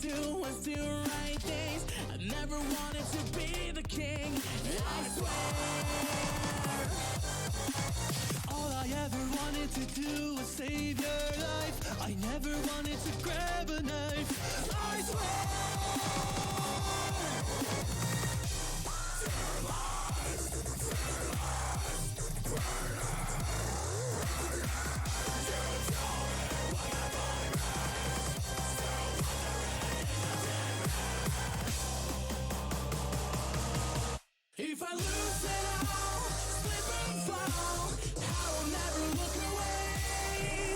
do was do right things. I never wanted to be the king, I swear. All I ever wanted to do was save your life. I never wanted to grab a knife, I swear. If I lose it all, slip and fall, I will never look away.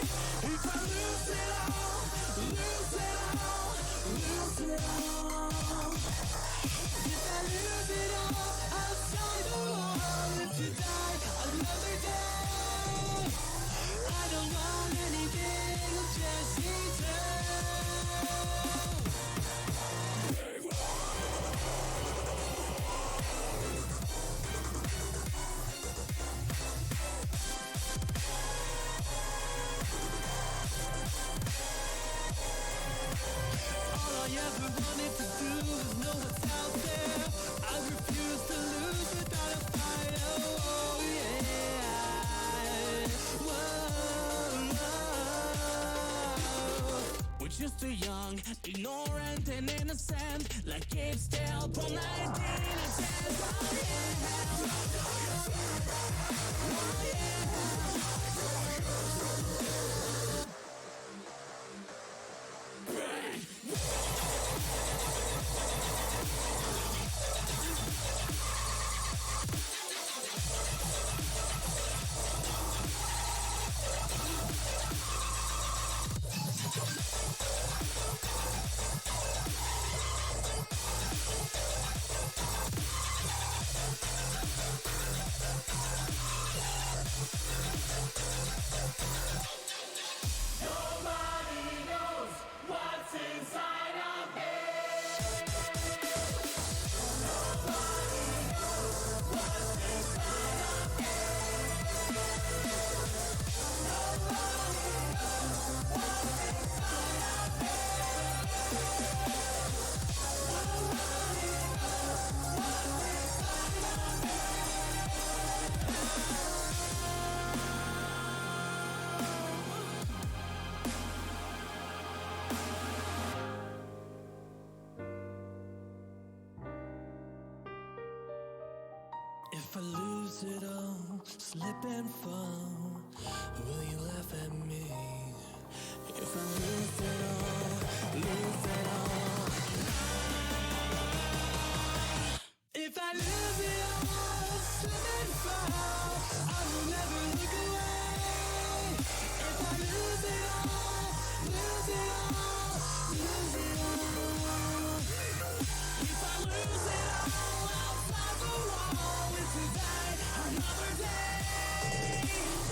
If I lose it all, lose it all, lose it all. If I lose it all, outside the wall, if you die another day, I don't want anything, I'll just need you. All I ever wanted to do is know what's out there. I refuse to lose without a fight. Oh yeah. Whoa. We're just too young, ignorant and innocent, like kids still from 1910. Oh yeah. Oh yeah. Nobody knows what's inside of me. Nobody knows what's inside of me. Nobody knows what's inside of me. Nobody knows what's inside of me. If I lose it all, slip and fall, will you laugh at me? If I lose it all, lose it all. If I lose it all, slip and fall, I will never look away. If I lose it all, lose it all, lose it all. If I lose it all outside the wall, it's to die another day.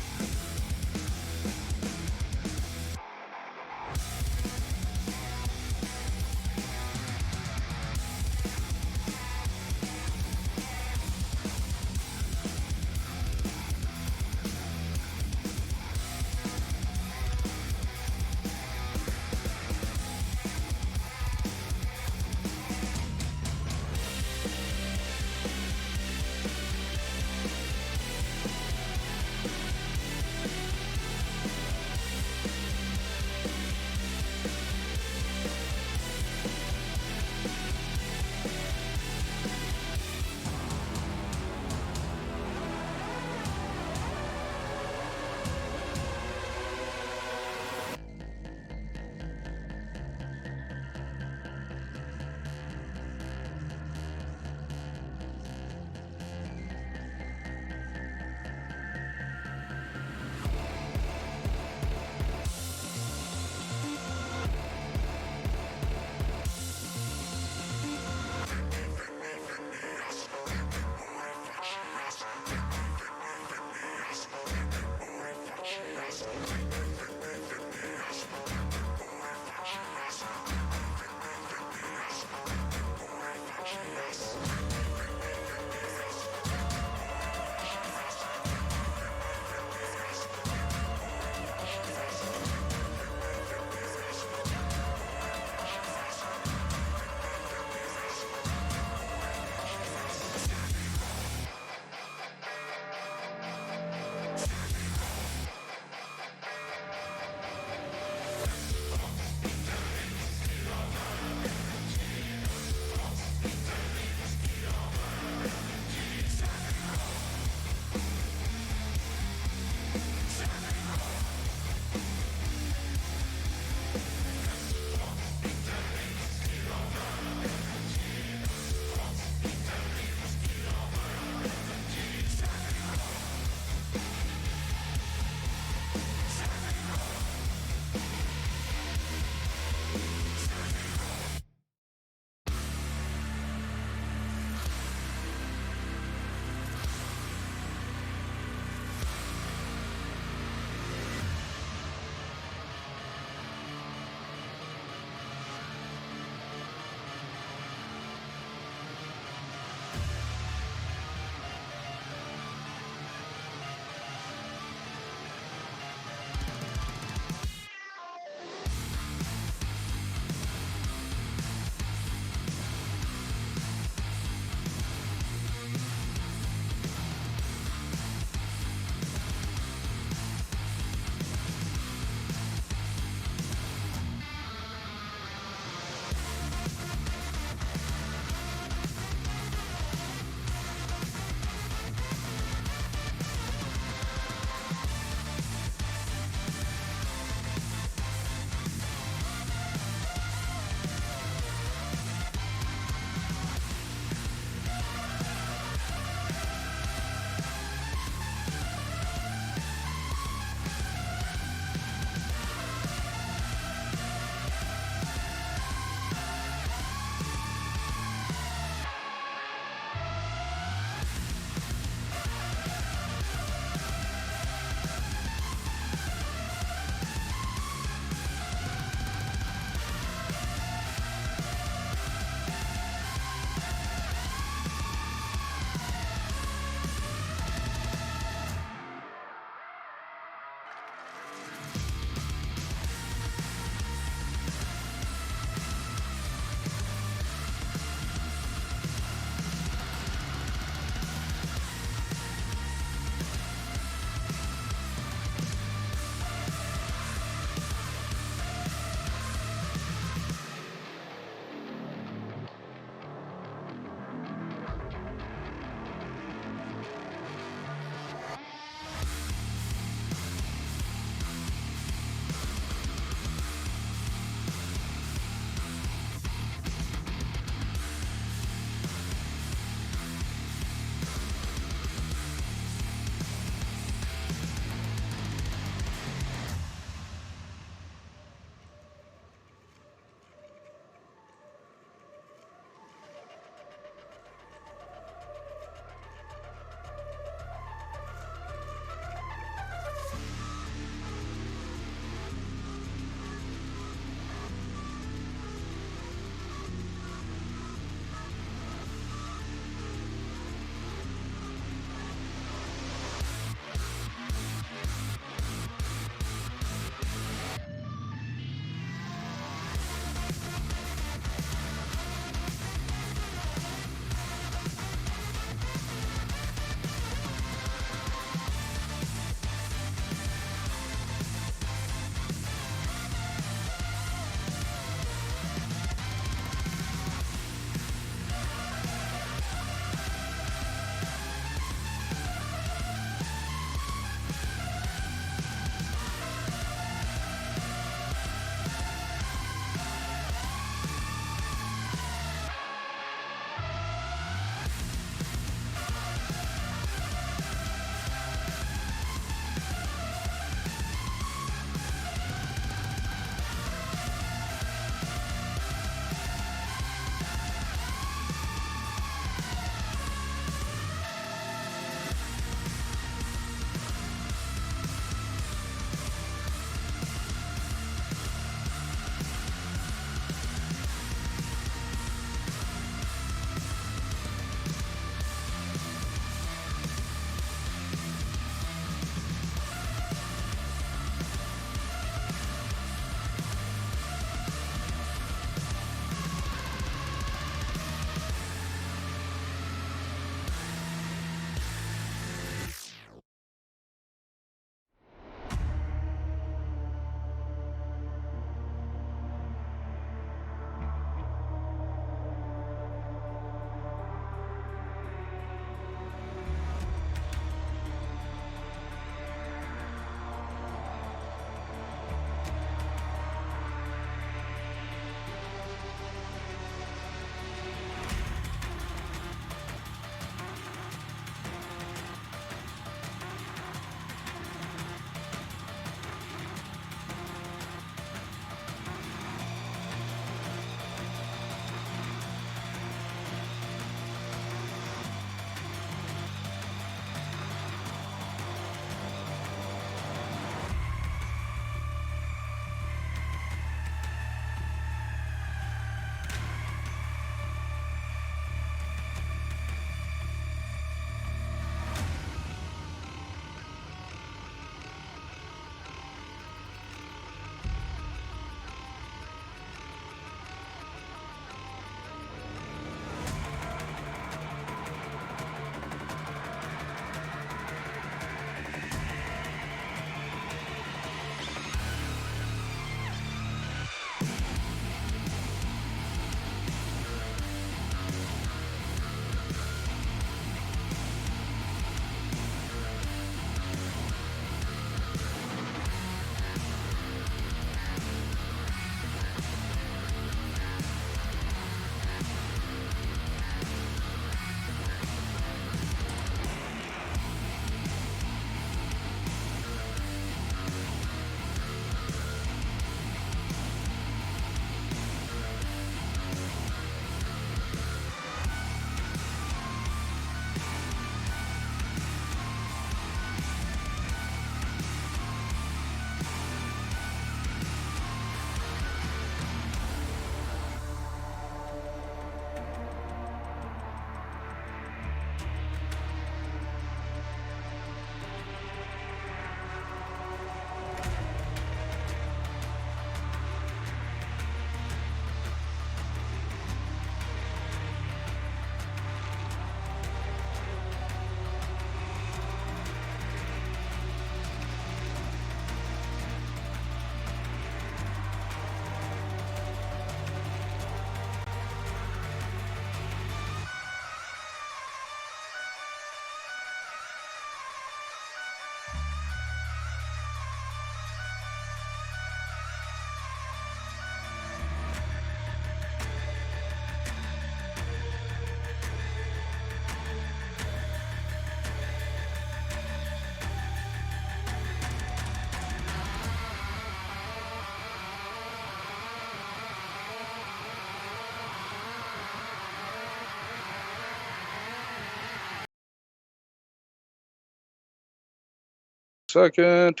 second.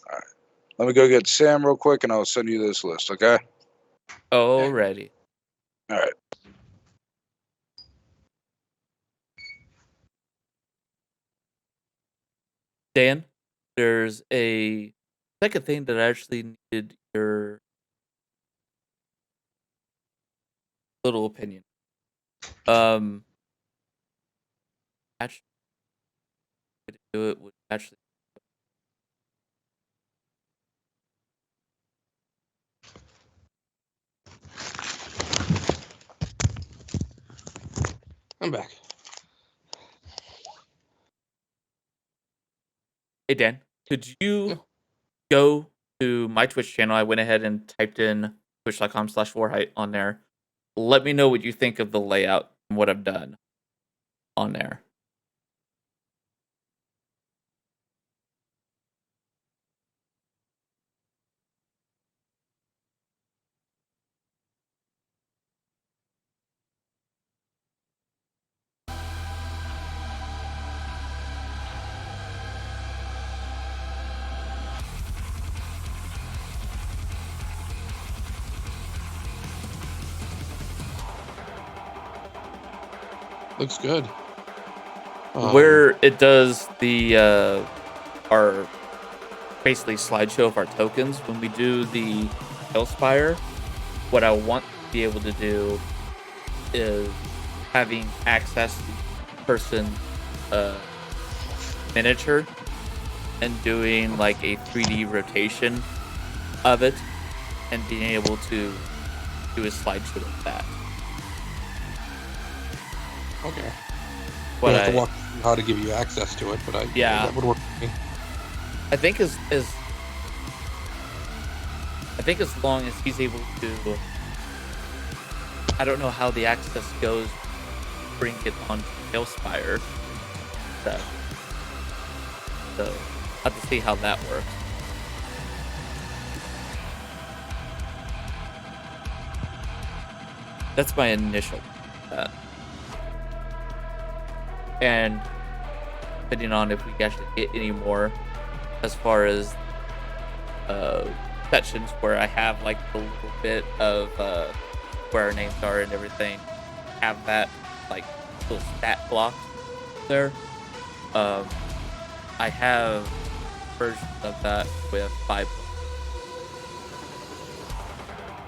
All right. Let me go get Sam real quick, and I'll send you this list, okay? Alrighty. All right. Dan, there's a second thing that I actually needed your little opinion. Actually, way to do it would actually. I'm back. Hey Dan, could you go to my Twitch channel? I went ahead and typed in twitch.com/warheight on there. Let me know what you think of the layout and what I've done on there. Looks good. Where it does the our basically slideshow of our tokens when we do the Hellspire, what I want to be able to do is having access to person miniature and doing like a 3D rotation of it and being able to do a slideshow of that. Okay. But I have to walk through how to give you access to it, but that would work for me. I think as long as he's able to, I don't know how the access goes, bring it on Hellspire. So I'll have to see how that works. That's my initial. And depending on if we can actually get any more as far as sections where I have like a little bit of where our names are and everything, have that like little stat block there. I have versions of that with 5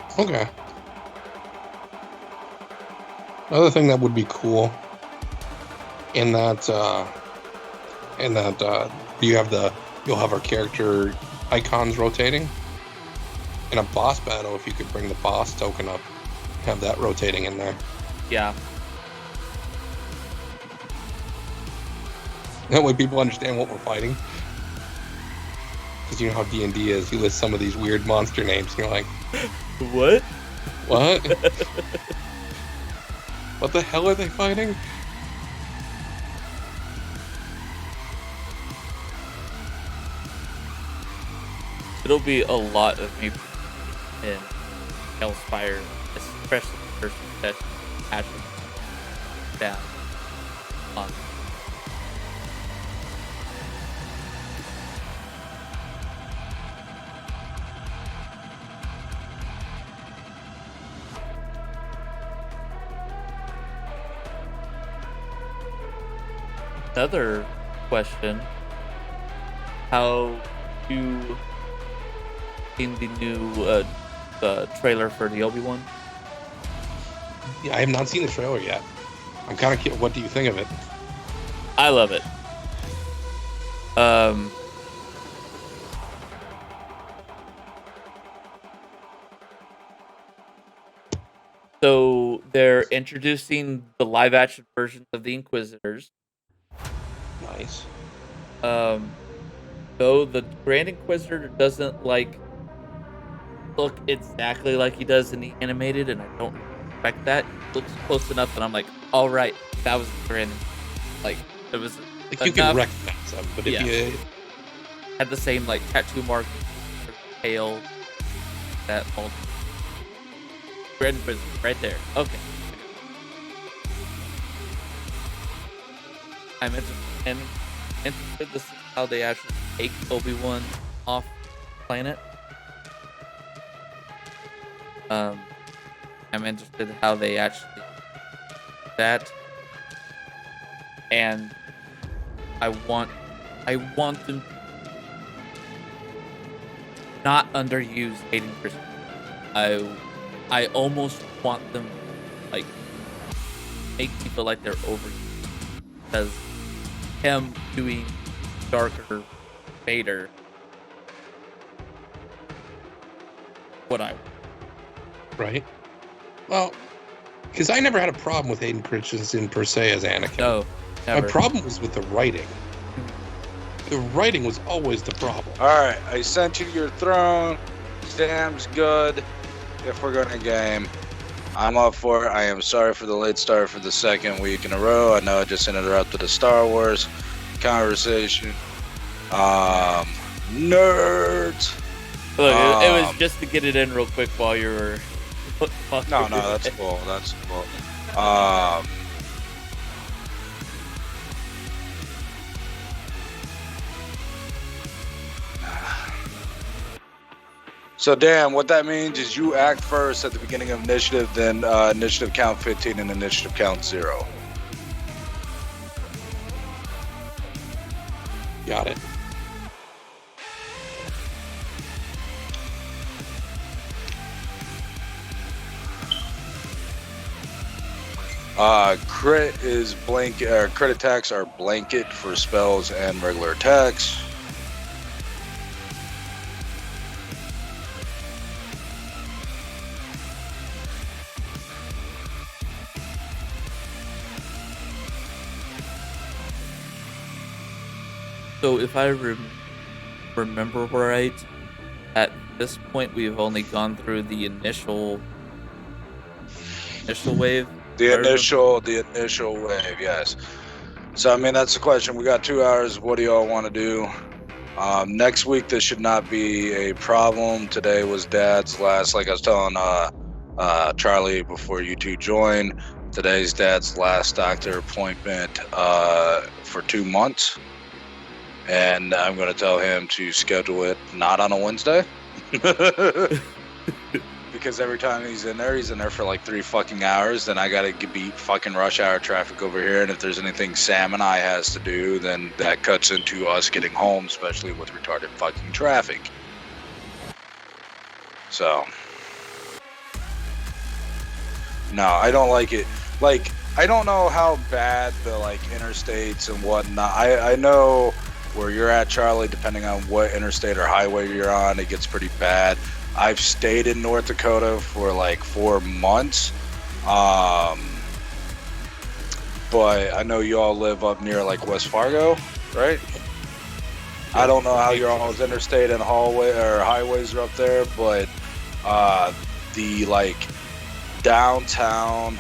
points. Okay. Another thing that would be cool in that you'll have our character icons rotating. In a boss battle, if you could bring the boss token up, have that rotating in there. Yeah. That way people understand what we're fighting. Because you know how D&D is. You list some of these weird monster names, and you're like... What? What? What the hell are they fighting? It'll be a lot of me in Hellspire, especially the first session, actually down on. Another question: how you seen the new trailer for the Obi-Wan? Yeah, I have not seen the trailer yet. I'm kind of curious. What do you think of it? I love it. So they're introducing the live-action versions of the Inquisitors. Nice. Though the Grand Inquisitor doesn't look exactly like he does in the animated, and I don't expect that. It looks close enough, and I'm like, all right, that was the Grand. Like it was. Like you can recognize them, but if you had the same like tattoo mark, tail, that all. Grand Inquisitor right there. Okay. I'm interested to see how they actually take Obi-Wan off planet. I'm interested in how they actually do that, and I want them not underuse Hayden Christensen. I almost want them like make me feel like they're overused because him doing darker Vader, what I Right. Well, because I never had a problem with Hayden Christensen per se as Anakin. no never. My problem was with the writing. The writing was always the problem. All right, I sent you your throne. Sam's good. If we're gonna game, I'm up for it. I am sorry for the late start for the second week in a row. I know I just interrupted a Star Wars conversation. Nerds. Look, it was just to get it in real quick while you were. No, that's cool. That's cool. So, Dan, what that means is you act first at the beginning of initiative, then initiative count 15 and initiative count 0. Got it. Crit is crit attacks are blanket for spells and regular attacks. So if I remember right, at this point we've only gone through the initial wave. The initial wave, yes. So I mean that's the question. We got 2 hours. What do y'all want to do? Next week this should not be a problem. Today was Dad's last. Like I was telling Charlie before you two joined. Today's Dad's last doctor appointment for 2 months. And I'm going to tell him to schedule it not on a Wednesday. Because every time he's in there for like 3 fucking hours. Then I got to beat fucking rush hour traffic over here. And if there's anything Sam and I has to do, then that cuts into us getting home, especially with retarded fucking traffic. So, no, I don't like it. Like, I don't know how bad the like interstates and whatnot. I know where you're at, Charlie, depending on what interstate or highway you're on, it gets pretty bad. I've stayed in North Dakota for like 4 months. But I know you all live up near like West Fargo, right? I don't know how your all's interstate and hallway or highways are up there, but the like downtown,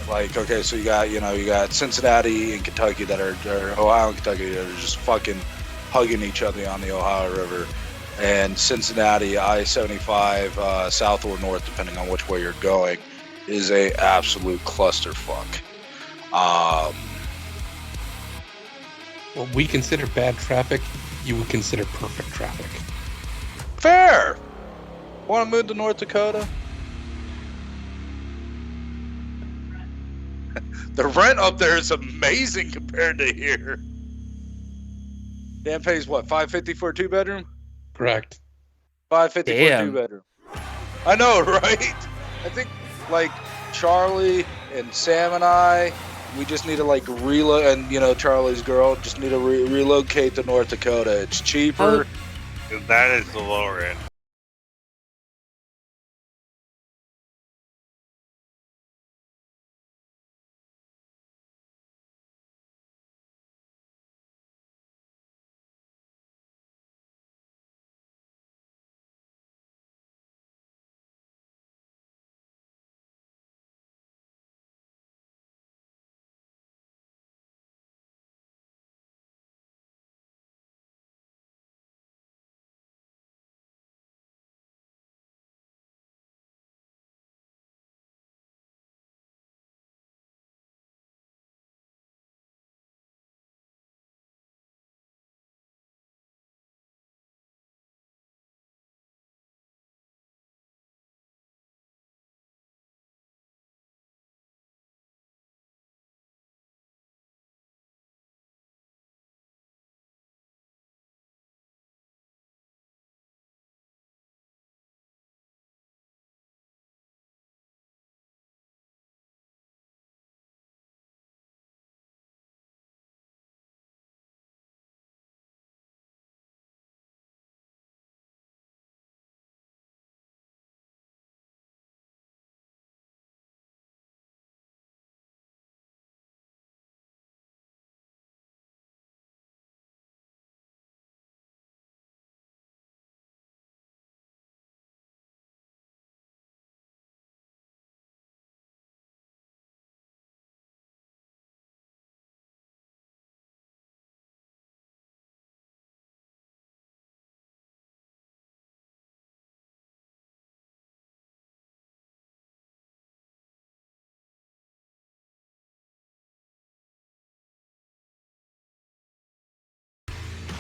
like, okay, so you got Cincinnati and Kentucky that are Ohio and Kentucky that are just fucking hugging each other on the Ohio River. And Cincinnati, I-75, south or north, depending on which way you're going, is a absolute clusterfuck. What we consider bad traffic, you would consider perfect traffic. Fair. Want to move to North Dakota? The rent up there is amazing compared to here. Dan pays what, $550 for a 2-bedroom? Correct. $550 for a Damn. 2-bedroom. I know, right? I think like Charlie and Sam and I, we just need to like and Charlie's girl just need to relocate to North Dakota. It's cheaper. That is the lower end.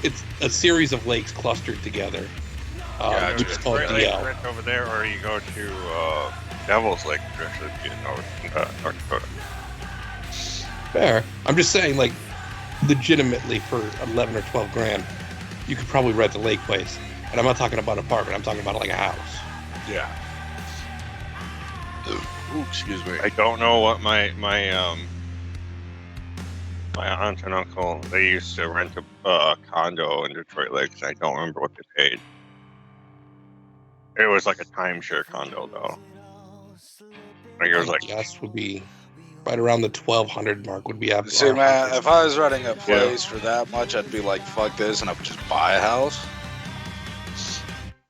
it's a series of lakes clustered together. Yeah, Which is it's called Great Lake DL. right over there, or you go to Devil's Lake, which actually be in North Dakota. Fair. I'm just saying, like, legitimately for 11 or 12 grand, you could probably rent a lake place. And I'm not talking about an apartment. I'm talking about like a house. Yeah. Ooh, excuse me. I don't know what my aunt and uncle, they used to rent a condo in Detroit Lakes. I don't remember what they paid. It was like a timeshare condo, though. Like it was like, Yes, would be right around the 1,200 mark. Would be up. See, man, if I was renting a place for that much, I'd be like, fuck this, and I would just buy a house.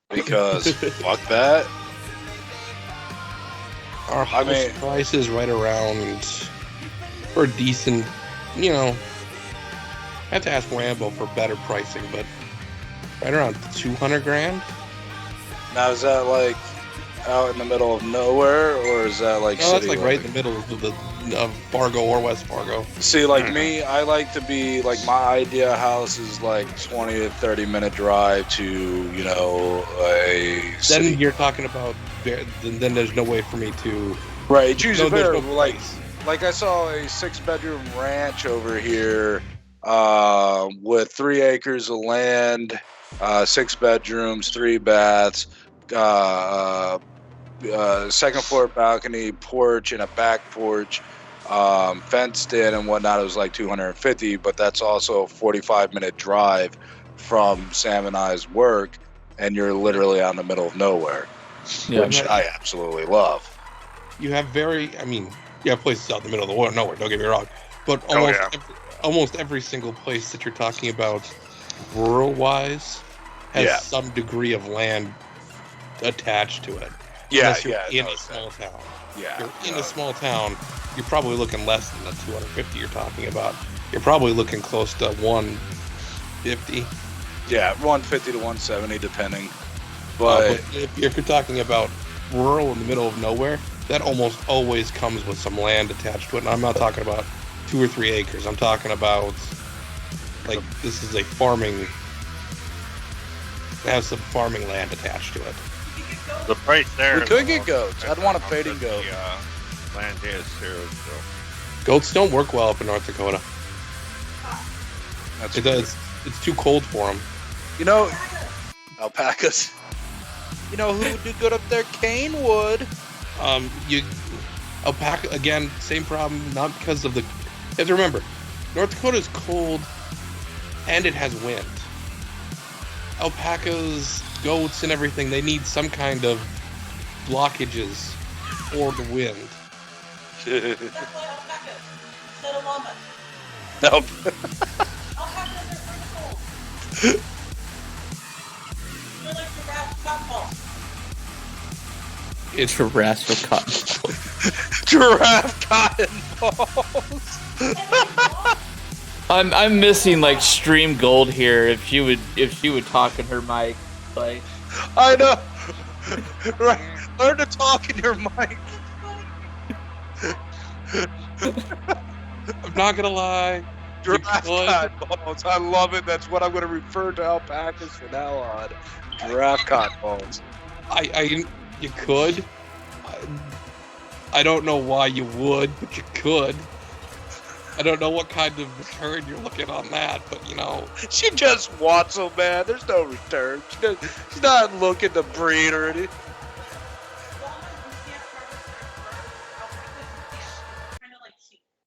Because fuck that. Our house price is right around for a decent, you know. I have to ask Rambo for better pricing, but right around 200 grand. Now, is that like out in the middle of nowhere, or is that like No, that's city like right in the middle of Fargo or West Fargo. See, like me, I like to be like, my idea house is like 20 to 30 minute drive to, you know, a city. Then you're talking about, then there's no way for me to. Right, it's usually there's better. no Like, place. like I saw a 6-bedroom ranch over here with 3 acres of land, 6 bedrooms, 3 baths, second floor balcony, porch, and a back porch, fenced in and whatnot. It was like 250, but that's also a 45-minute drive from Sam and I's work, and you're literally out in the middle of nowhere, which I absolutely love. You have you have places out in the middle of nowhere, don't get me wrong, but almost every single place that you're talking about rural-wise has some degree of land attached to it. Yeah, Unless you're in a small town. Yeah. If you're in a small town, you're probably looking less than the 250 you're talking about. You're probably looking close to 150. Yeah, 150 to 170, depending. But if you're talking about rural in the middle of nowhere, that almost always comes with some land attached to it. And I'm not talking about 2 or 3 acres. I'm talking about, like, this is a farming. It has some farming land attached to it. the price there. We could get goats. I'd want a fading goat. Land is too. So. Goats don't work well up in North Dakota. That's It does. It's too cold for them. You know, alpacas. You know who would do good up there? Cane would. Alpaca again, same problem. Not because of the. You have to remember, North Dakota is cold, and it has wind. Alpacas, goats, and everything, they need some kind of blockages for the wind. Nope. It's Giraffe with cotton. Giraffe cotton balls. I'm missing like stream gold here. If she would talk in her mic, like I know. Right. Learn to talk in your mic. I'm not gonna lie. Giraffe cotton balls. I love it. That's what I'm going to refer to alpacas from now on. Giraffe cotton balls. You could. I don't know why you would, but you could. I don't know what kind of return you're looking on that, but you know. She just wants them, man. There's no return. She's not looking to breed or anything.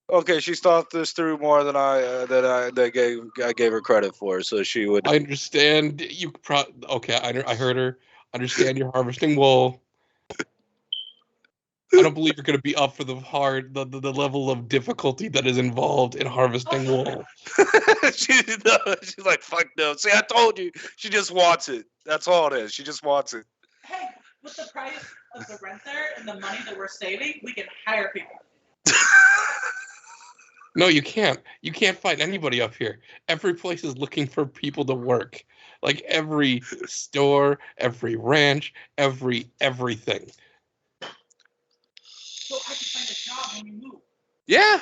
Okay, she thought this through more than I gave her credit for, so she would. I understand you. Okay, I heard her. Understand you're harvesting wool. I don't believe you're going to be up for the level of difficulty that is involved in harvesting wool. She's like, fuck no. See, I told you. She just wants it. That's all it is. She just wants it. Hey, with the price of the rent there and the money that we're saving, we can hire people. No, you can't. You can't find anybody up here. Every place is looking for people to work. Like every store, every ranch, everything. So I can find a job when you move. Yeah.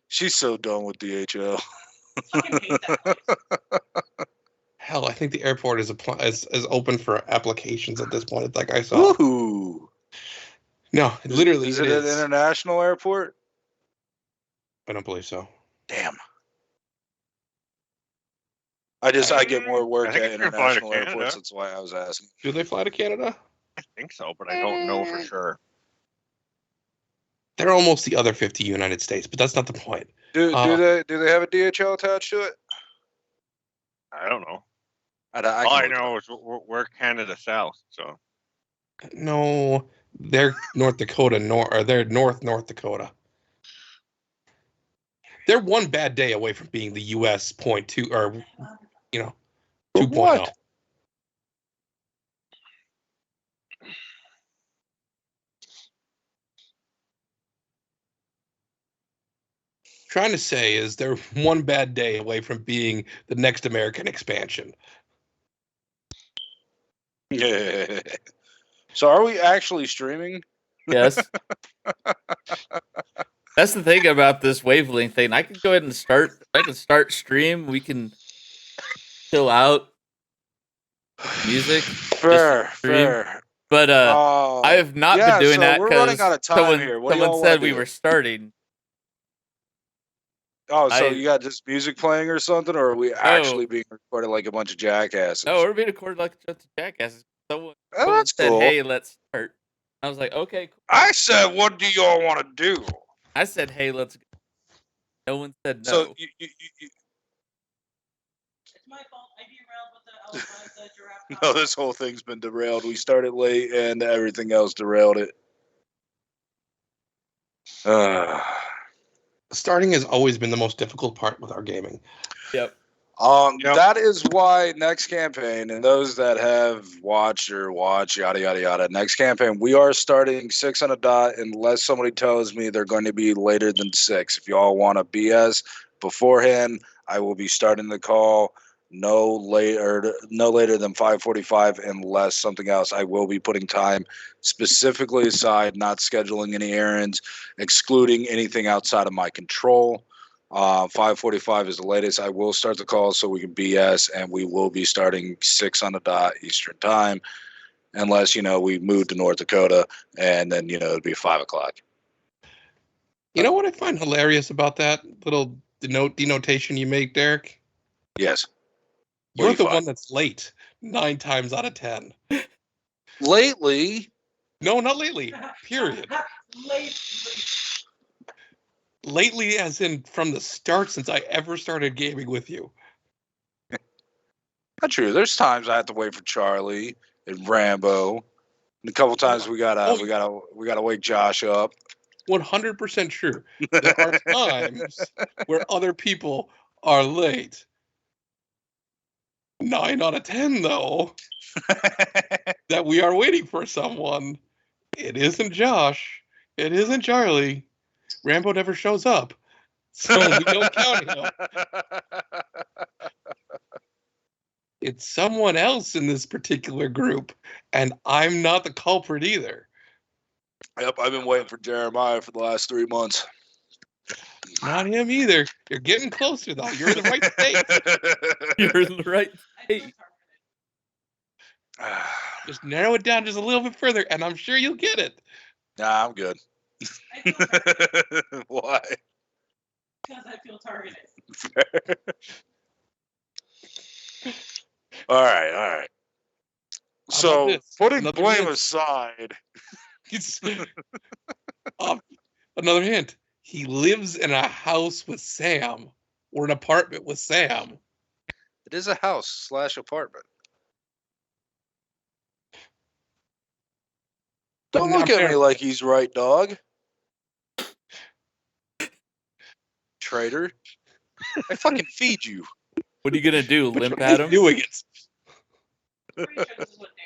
She's so done with DHL. I fucking hate that place. Hell, I think the airport is open for applications at this point. Like I saw. Woohoo! No, literally, Is it it an is. international airport? I don't believe so. Damn. I get more work I think at you can fly to international Canada. airports. That's why I was asking. Do they fly to Canada? I think so, but I don't know for sure. They're almost the other 50 United States, but that's not the point. Do they have a DHL attached to it? I don't know. I All can I look it know up. is we're Canada South, so No, they're North Dakota or they're North Dakota. They're one bad day away from being the U.S. 0.2 or 2.0. What? Trying to say is they're one bad day away from being the next American expansion. Yeah. So are we actually streaming? Yes. That's the thing about this wavelength thing. I can go ahead and start. I can start stream. We can chill out. Music. Fair. But I have not been doing that we're running out because of time here. What do someone y'all said wanna we do? were starting. Oh, so I- you got just music playing or something, or are we actually being recorded like a bunch of jackasses? No, we're being recorded like a bunch of jackasses. Someone that's said, cool. "Hey, let's start." I was like, "Okay." Cool. I said, "What do y'all want to do?" I said, "Hey, let's go." No one said no. So you It's my fault. I derailed with the giraffe. no, this whole thing's been derailed. We started late, and everything else derailed it. Starting has always been the most difficult part with our gaming. Yep. That is why next campaign, and those that have watched yada yada yada. Next campaign, we are starting 6 on a dot, unless somebody tells me they're going to be later than 6. If y'all want to BS beforehand, I will be starting the call no later than 5:45, unless something else. I will be putting time specifically aside, not scheduling any errands, excluding anything outside of my control. 5:45 is the latest. I will start the call so we can BS, and we will be starting 6 on the dot Eastern time, unless we move to North Dakota, and then it'd be 5:00. You know what I find hilarious about that little denotation you make, Derek? Yes. You're the one that's late 9 times out of 10. Lately? No, not lately. Period. Lately, as in from the start, since I ever started gaming with you. Not true. There's times I have to wait for Charlie and Rambo, and a couple times we gotta wake Josh up. 100% true. There are times where other people are late. 9 out of 10, though, that we are waiting for someone. It isn't Josh. It isn't Charlie. Rambo never shows up, so we don't count him. It's someone else in this particular group, and I'm not the culprit either. Yep, I've been waiting for Jeremiah for the last 3 months. Not him either. You're getting closer, though. You're in the right state. You're in the right state. Just narrow it down just a little bit further, and I'm sure you'll get it. Nah, I'm good. Why? Because I feel targeted. All right. So, putting blame aside. Another hint. He lives in a house with Sam, or an apartment with Sam. It is a house / apartment. Don't look at me like he's right, dog. Traitor. I fucking feed you. What are you gonna do? But Limp you're at him? doing it. Pretty sure this is what Dan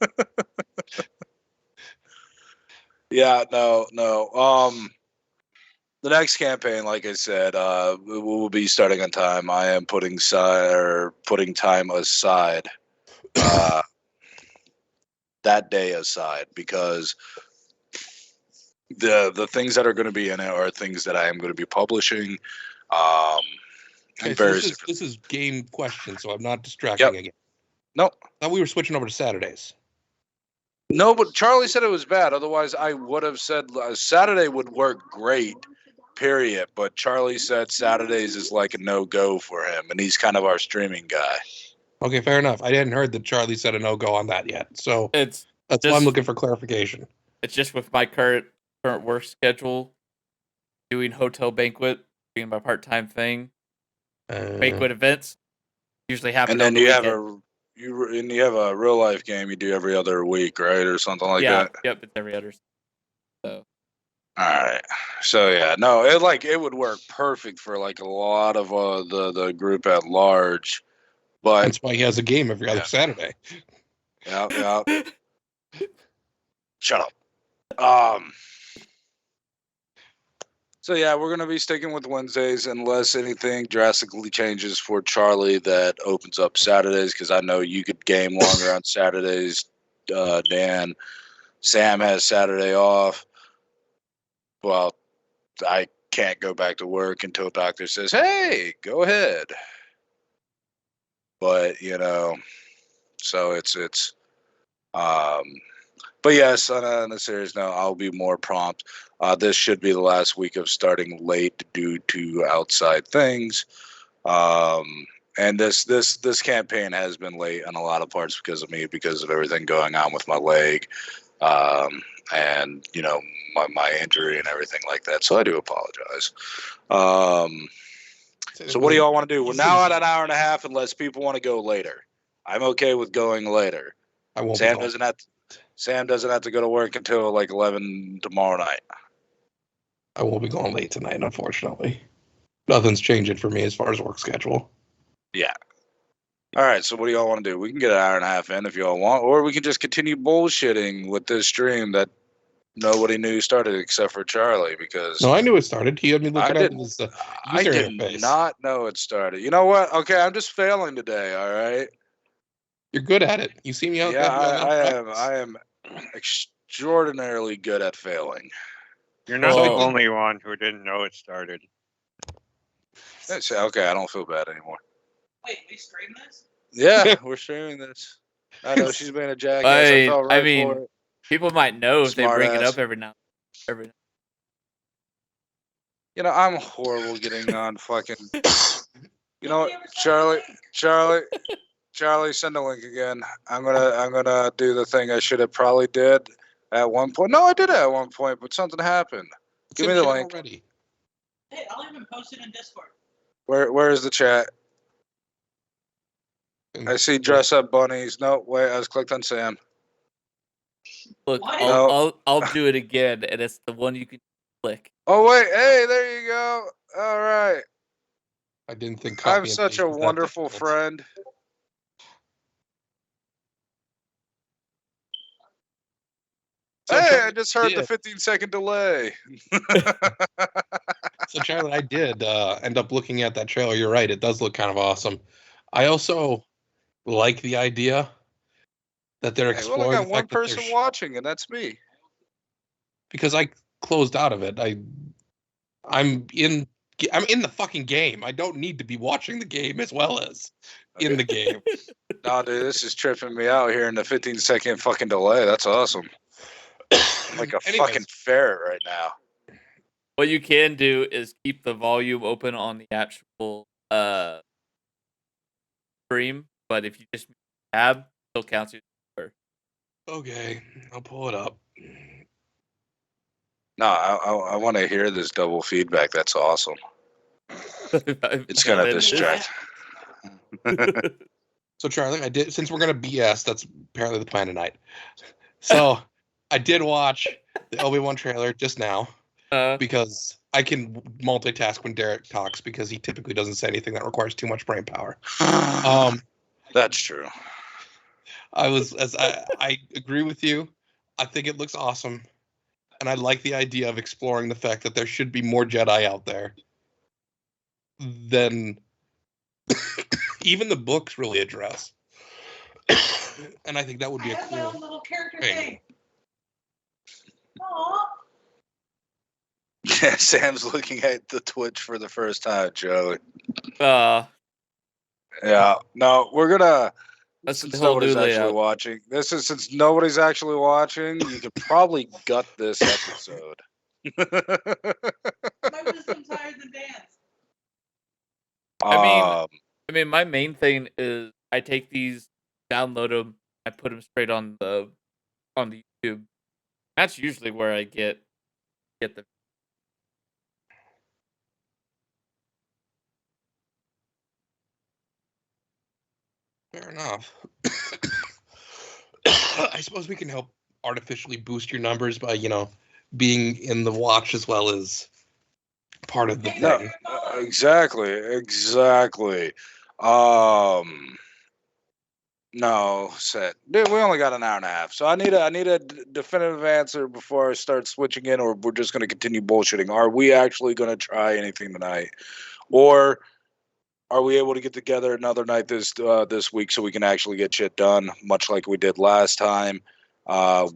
meant. Yeah, no. The next campaign, like I said, we'll be starting on time. I am putting time aside, that day aside, because the things that are going to be in it are things that I am going to be publishing, Okay, so this is game question, so I'm not distracting again. Nope. Thought we were switching over to Saturdays. No, but Charlie said it was bad. Otherwise, I would have said Saturday would work great, period. But Charlie said Saturdays is like a no-go for him, and he's kind of our streaming guy. Okay, fair enough. I hadn't heard that Charlie said a no-go on that yet, so That's why I'm looking for clarification. It's just with my current work schedule, doing hotel banquet, being my part-time thing, banquet events usually happen. And then on the you weekend. have a real life game you do every other week, right, or something like that. Yep, it's every other. So. All right. So yeah, no, it would work perfect for like a lot of the group at large, but that's why he has a game every other Saturday. Yeah. Shut up. So yeah, we're gonna be sticking with Wednesdays unless anything drastically changes for Charlie that opens up Saturdays, because I know you could game longer on Saturdays. Dan, Sam has Saturday off. Well, I can't go back to work until doctor says, "Hey, go ahead." But so it's but yes, on a serious note, I'll be more prompt. This should be the last week of starting late due to outside things. And this campaign has been late on a lot of parts because of me, because of everything going on with my leg, and my injury and everything like that. So I do apologize. So what do y'all want to do? We're now at an hour and a half, unless people want to go later. I'm okay with going later. I won't. Sam doesn't have to go to work until like 11 tomorrow night. I won't be going late tonight, unfortunately. Nothing's changing for me as far as work schedule. Yeah. All right, so what do y'all want to do? We can get an hour and a half in if y'all want, or we can just continue bullshitting with this stream that nobody knew started except for Charlie, because... No, I knew it started. He had me looking at his user interface. I did not know it started. You know what? Okay, I'm just failing today, all right? You're good at it. You see me out there? Yeah, I am extraordinarily good at failing. You're not the only one who didn't know it started. Okay, I don't feel bad anymore. Wait, we stream this? Yeah, we're streaming this. I know she's being a jackass. I mean, for it. People might know if they bring it up every now. I'm horrible getting on fucking. Charlie, send a link again. I'm gonna do the thing I should have probably did at one point. No, I did it at one point, but something happened. Give me the link. Already. Hey, I'll even post it in Discord. Where is the chat? I see dress up bunnies. No, wait, I was clicked on Sam. Look, I'll do it again, and it's the one you can click. Oh wait, hey, there you go. All right. I didn't think I'm such a wonderful friend. Hey, I just heard the 15-second delay. So, Charlie, I did end up looking at that trailer. You're right. It does look kind of awesome. I also like the idea that they're exploring. Well, I got one person watching, and that's me. Because I closed out of it. I'm in the fucking game. I don't need to be watching the game as well as in the game. No, dude, this is tripping me out here in the 15-second fucking delay. That's awesome. I'm like a fucking ferret right now. What you can do is keep the volume open on the actual stream, but if you just tab, it still counts you. Okay, I'll pull it up. No, I want to hear this double feedback. That's awesome. It's gonna distract. So, Charlie, I did, since we're gonna BS, that's apparently the plan tonight. So, I did watch the Obi-Wan trailer just now because I can multitask when Derek talks, because he typically doesn't say anything that requires too much brain power. That's true. I agree with you. I think it looks awesome, and I like the idea of exploring the fact that there should be more Jedi out there than even the books really address. And I think that would be a cool little character thing. Aww. Sam's looking at the Twitch for the first time, Joey. Uh, Yeah. No, we're gonna. That's the Since whole nobody's new actually layout. watching, since nobody's actually watching, you could probably gut this episode. My wisdom's higher than Dan's. I mean, my main thing is I take these, download them, I put them straight on the YouTube. That's usually where I get the. Fair enough. I suppose we can help artificially boost your numbers by, being in the watch as well as part of the thing. Exactly. No, set. Dude, we only got an hour and a half, so I need a definitive answer before I start switching in, or we're just going to continue bullshitting. Are we actually going to try anything tonight, or are we able to get together another night this week so we can actually get shit done, much like we did last time,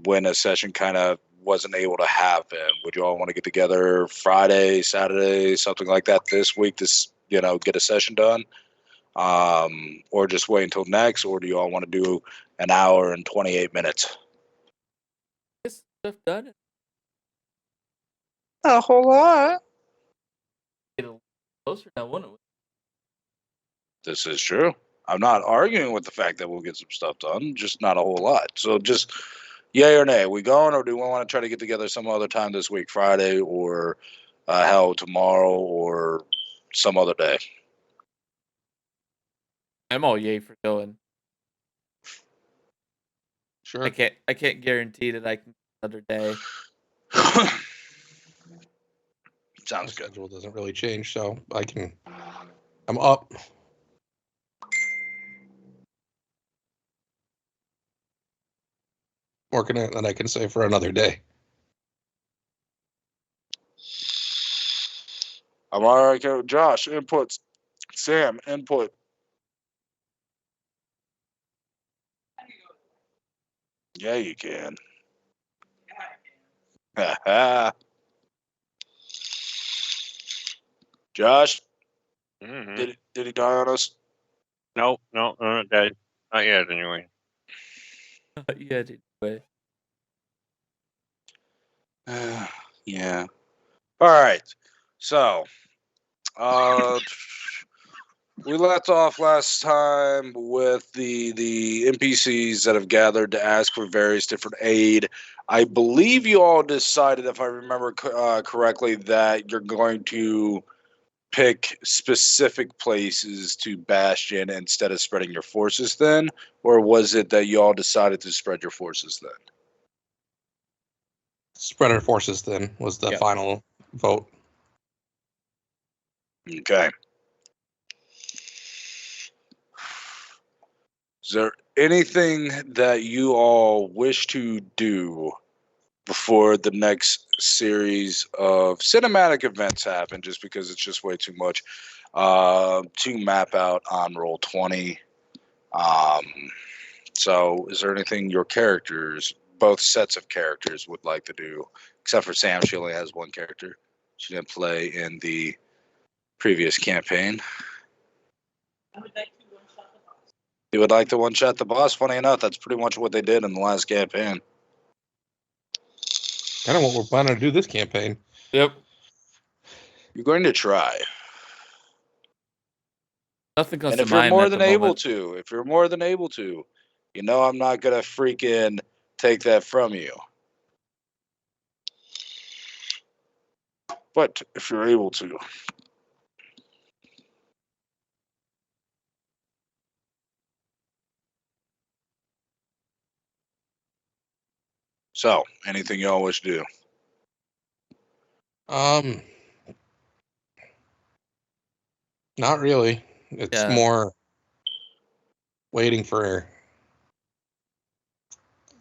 when a session kind of wasn't able to happen? Would you all want to get together Friday, Saturday, something like that this week to get a session done? Or just wait until next, or do you all want to do an hour and 28 minutes? Get stuff done. A whole lot. Get a little closer now, wouldn't we? This is true. I'm not arguing with the fact that we'll get some stuff done, just not a whole lot. So just yay or nay. We going, or do we want to try to get together some other time this week, Friday, or hell, tomorrow, or some other day? I'm all yay for going. Sure. I can't guarantee that I can another day. Sounds My good. schedule doesn't really change, so I'm up. Working it that I can say for another day. I'm all right. Okay. Josh, inputs. Sam, input. Yeah, you can. Josh, Mm-hmm. did he die on us? No, not dead. Not yet, anyway. Yeah, anyway. Yeah. All right. So, we left off last time with the NPCs that have gathered to ask for various different aid. I believe you all decided, if I remember correctly, that you're going to pick specific places to bastion instead of spreading your forces thin, or was it that you all decided to spread your forces thin? Spread our forces then was the final vote. Okay. Is there anything that you all wish to do before the next series of cinematic events happen, just because it's just way too much to map out on Roll20? So is there anything your characters, both sets of characters, would like to do? Except for Sam, she only has one character. She didn't play in the previous campaign. I would like to one-shot the boss. You would like to one-shot the boss? Funny enough, that's pretty much what they did in the last campaign. Kind of what we're planning to do this campaign. Yep. You're going to try. Nothing comes And to if you're mind more at than the able moment. to, I'm not going to freaking take that from you. But if you're able to. So, anything y'all wish to do? Not really. It's more waiting for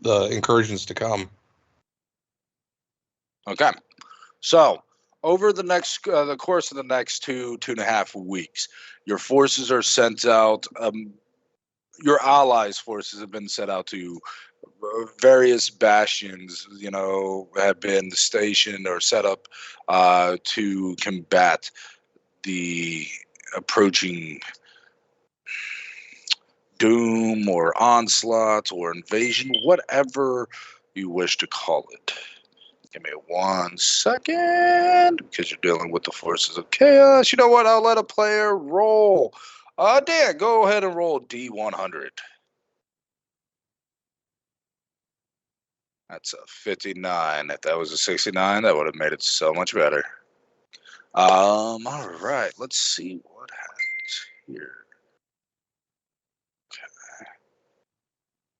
the incursions to come. Okay. So, over the course of the next 2.5 weeks, your forces are sent out. Your allies' forces have been sent out to various bastions, have been stationed or set up to combat the approaching doom or onslaught or invasion, whatever you wish to call it. Give me 1 second, because you're dealing with the forces of chaos. You know what? I'll let a player roll. Dan, go ahead and roll D100. That's a 59. If that was a 69, that would have made it so much better. All right. Let's see what happens here.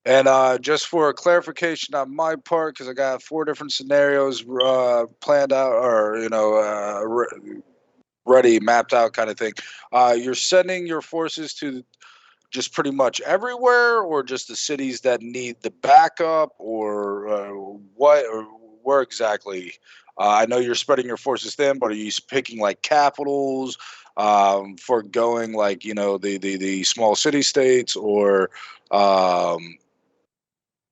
And just for a clarification on my part, because I got 4 different scenarios planned out, or ready, mapped out, kind of thing. You're sending your forces to just pretty much everywhere, or just the cities that need the backup, or what, or where exactly? I know you're spreading your forces thin, but are you picking like capitals, for going like the small city states, or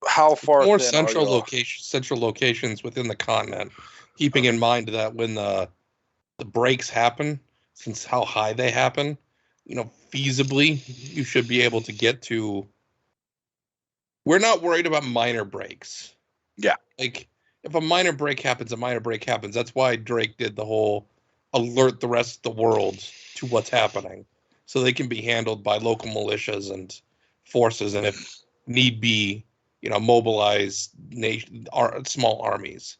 how far More thin are you? central locations within the continent, keeping in mind that when the breaks happen, since how high they happen, feasibly you should be able to get to. We're not worried about minor breaks. Yeah. Like, if a minor break happens, a minor break happens. That's why Drake did the whole alert the rest of the world to what's happening, so they can be handled by local militias and forces, and if need be, mobilize small armies.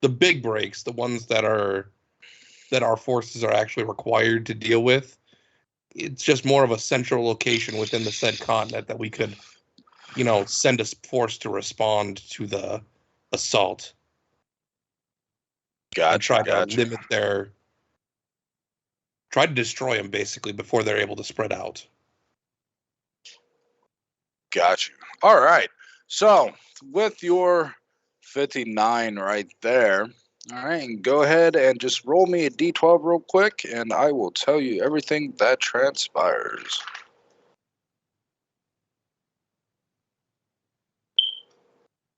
The big breaks, the ones that our forces are actually required to deal with, it's just more of a central location within the said continent that we could, send a force to respond to the assault. Gotcha. And try to limit try to destroy them basically before they're able to spread out. Got you. All right. So with your 59 right there, all right, and go ahead and just roll me a d12 real quick, and I will tell you everything that transpires.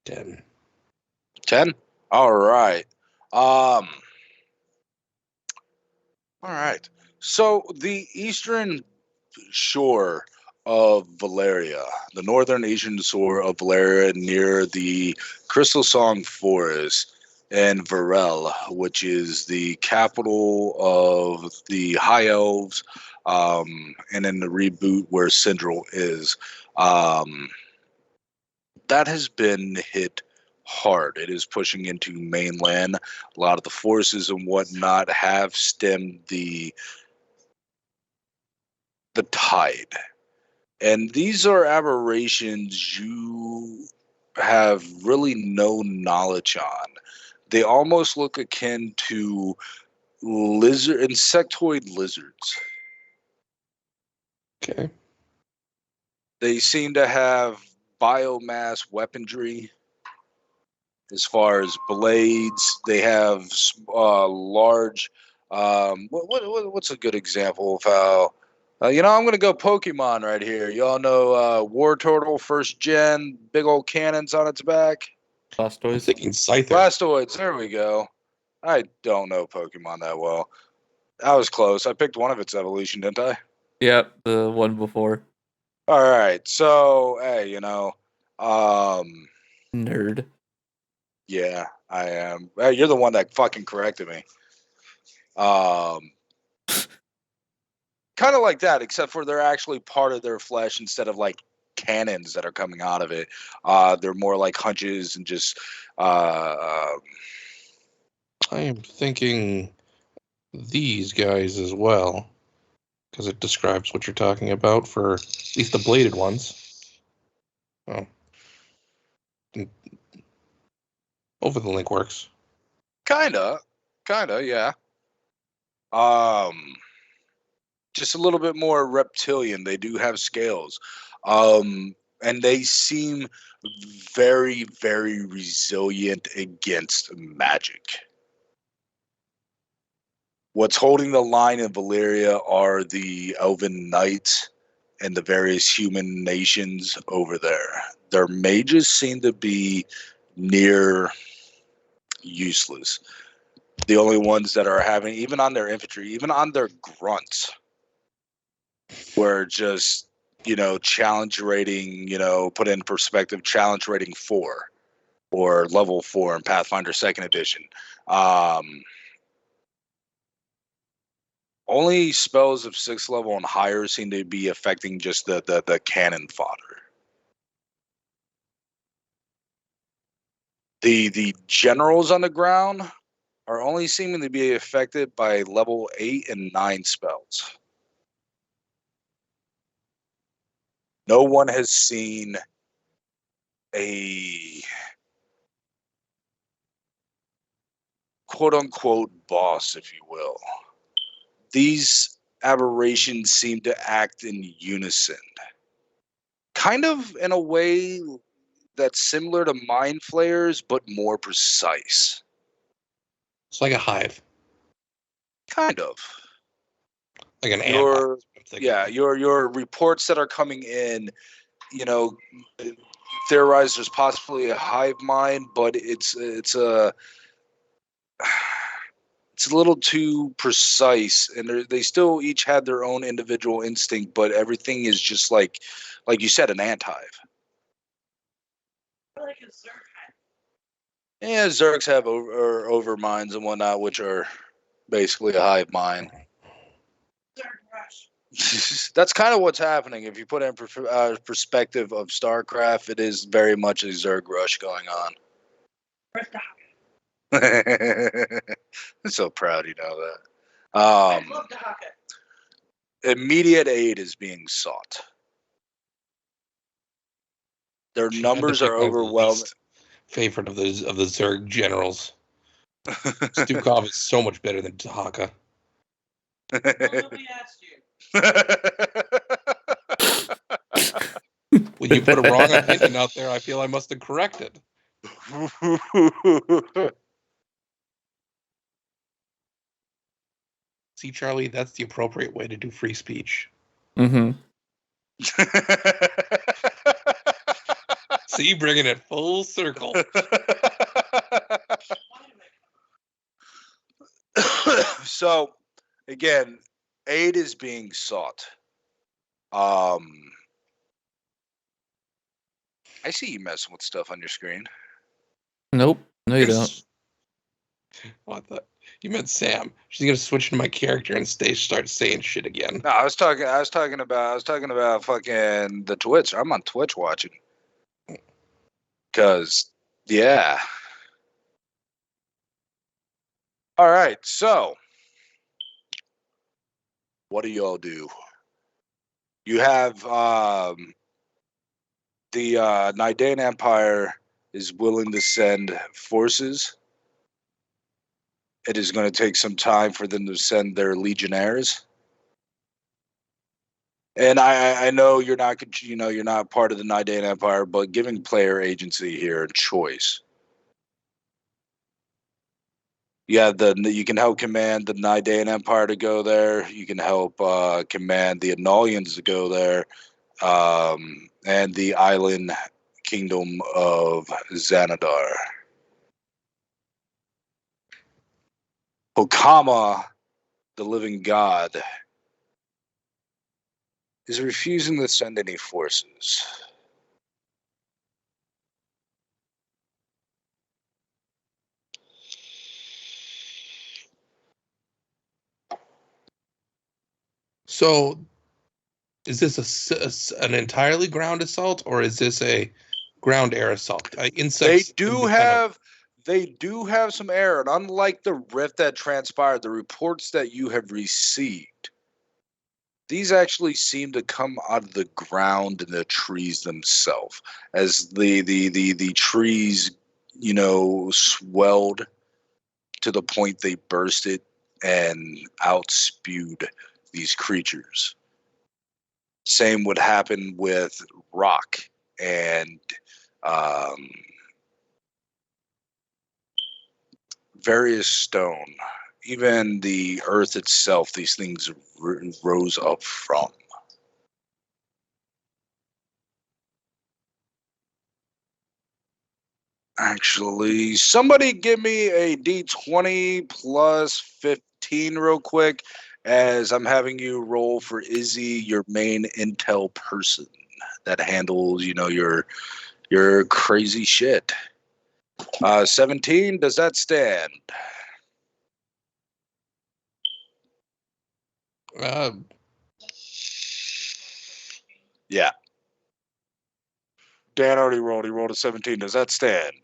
10. 10? All right. All right. So the eastern shore of Valeria, the northern eastern shore of Valeria, near the Crystal Song Forest and Varel, which is the capital of the High Elves, and in the reboot where Syndril is. That has been hit hard. It is pushing into mainland. A lot of the forces and whatnot have stemmed the tide. And these are aberrations you have really no knowledge on. They almost look akin to insectoid lizards. Okay. They seem to have biomass weaponry. As far as blades, they have large. What's a good example of how? I'm going to go Pokemon right here. Y'all know War Turtle, first gen, big old cannons on its back. I'm Blastoise. thinking Scyther. Blastoids, there we go. I don't know Pokemon that well. I was close. I picked one of its evolution, didn't I? Yep, the one before. All right. So, hey, Nerd. yeah, I am. Hey, you're the one that fucking corrected me. Kind of like that, except for they're actually part of their flesh instead of like cannons that are coming out of it. They're more like hunches and just. I am thinking these guys as well, because it describes what you're talking about for at least the bladed ones. Oh. Over the link works. Kinda, yeah. Just a little bit more reptilian. They do have scales, and they seem very, very resilient against magic. What's holding the line in Valeria are the Elven Knights and the various human nations over there. Their mages seem to be near useless. The only ones that are having, even on their infantry, even on their grunts, were just, challenge rating, put in perspective, challenge rating 4 or level 4 in Pathfinder 2nd Edition. Only spells of 6th level and higher seem to be affecting just the cannon fodder. The generals on the ground are only seeming to be affected by level 8 and 9 spells. No one has seen a quote-unquote boss, if you will. These aberrations seem to act in unison. Kind of in a way that's similar to mind flayers, but more precise. It's like a hive. Kind of. Like an ant hive. Your reports that are coming in, theorize there's possibly a hive mind, but it's a little too precise, and they still each had their own individual instinct, but everything is just like you said, an ant hive. Like a Zerg hive. Yeah, Zergs have over minds and whatnot, which are basically a hive mind. Zerg rush. That's kind of what's happening. If you put it in perspective of StarCraft, it is very much a Zerg rush going on. Where's Dahaka? I'm so proud you know that. I love Dahaka. Immediate aid is being sought. Their numbers are overwhelming. Favorite of the Zerg generals. Stukov is so much better than Dahaka. Well, nobody asked you. When you put a wrong opinion out there, I feel I must have corrected. See, Charlie, that's the appropriate way to do free speech. Mm-hmm. See, bringing it full circle. So, again, aid is being sought. I see you messing with stuff on your screen. Nope. No, you don't. Oh, I thought you meant Sam. She's gonna switch into my character and start saying shit again. No, I was talking about fucking the Twitch. I'm on Twitch watching. Cause, yeah. All right, so what do y'all do? You have the Nidain Empire is willing to send forces. It is going to take some time for them to send their legionnaires. And I know you're not part of the Nidain Empire, but giving player agency here and choice. Yeah, you can help command the Nidain Empire to go there. You can help command the Anolians to go there, and the island kingdom of Xanadar. Hokama, the living god, is refusing to send any forces. So, is this an entirely ground assault, or is this a ground air assault? Insects. They do have some air, and unlike the rift that transpired, the reports that you have received, these actually seem to come out of the ground and the trees themselves, as the trees, swelled to the point they bursted and outspewed these creatures. Same would happen with rock and various stone. Even the earth itself, these things rose up from. Actually, somebody give me a D20 plus 15 real quick, as I'm having you roll for Izzy, your main intel person that handles, your crazy shit. 17, does that stand? Yeah. Dan already rolled. He rolled a 17. Does that stand?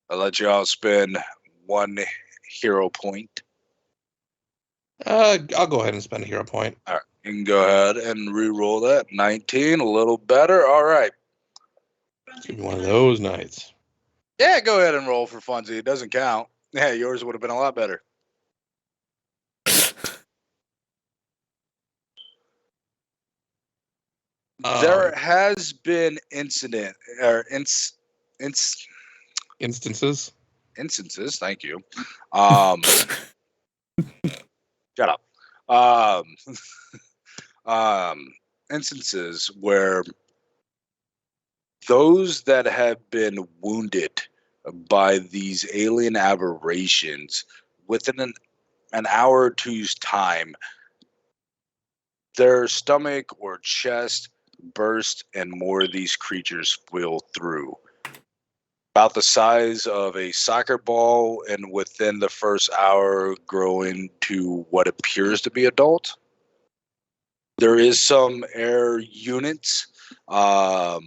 I'll let you all spend 1 hero point. I'll go ahead and spend a hero point. All right. You can go ahead and re-roll that. 19, a little better. All right. Give me one of those nights. Yeah, go ahead and roll for funsies. It doesn't count. Yeah, yours would have been a lot better. There has been incident or instances. Thank you. Shut up. Instances where those that have been wounded by these alien aberrations within an hour or two's time, their stomach or chest burst and more of these creatures will through. About the size of a soccer ball, and within the first hour growing to what appears to be adult. There is some air units. The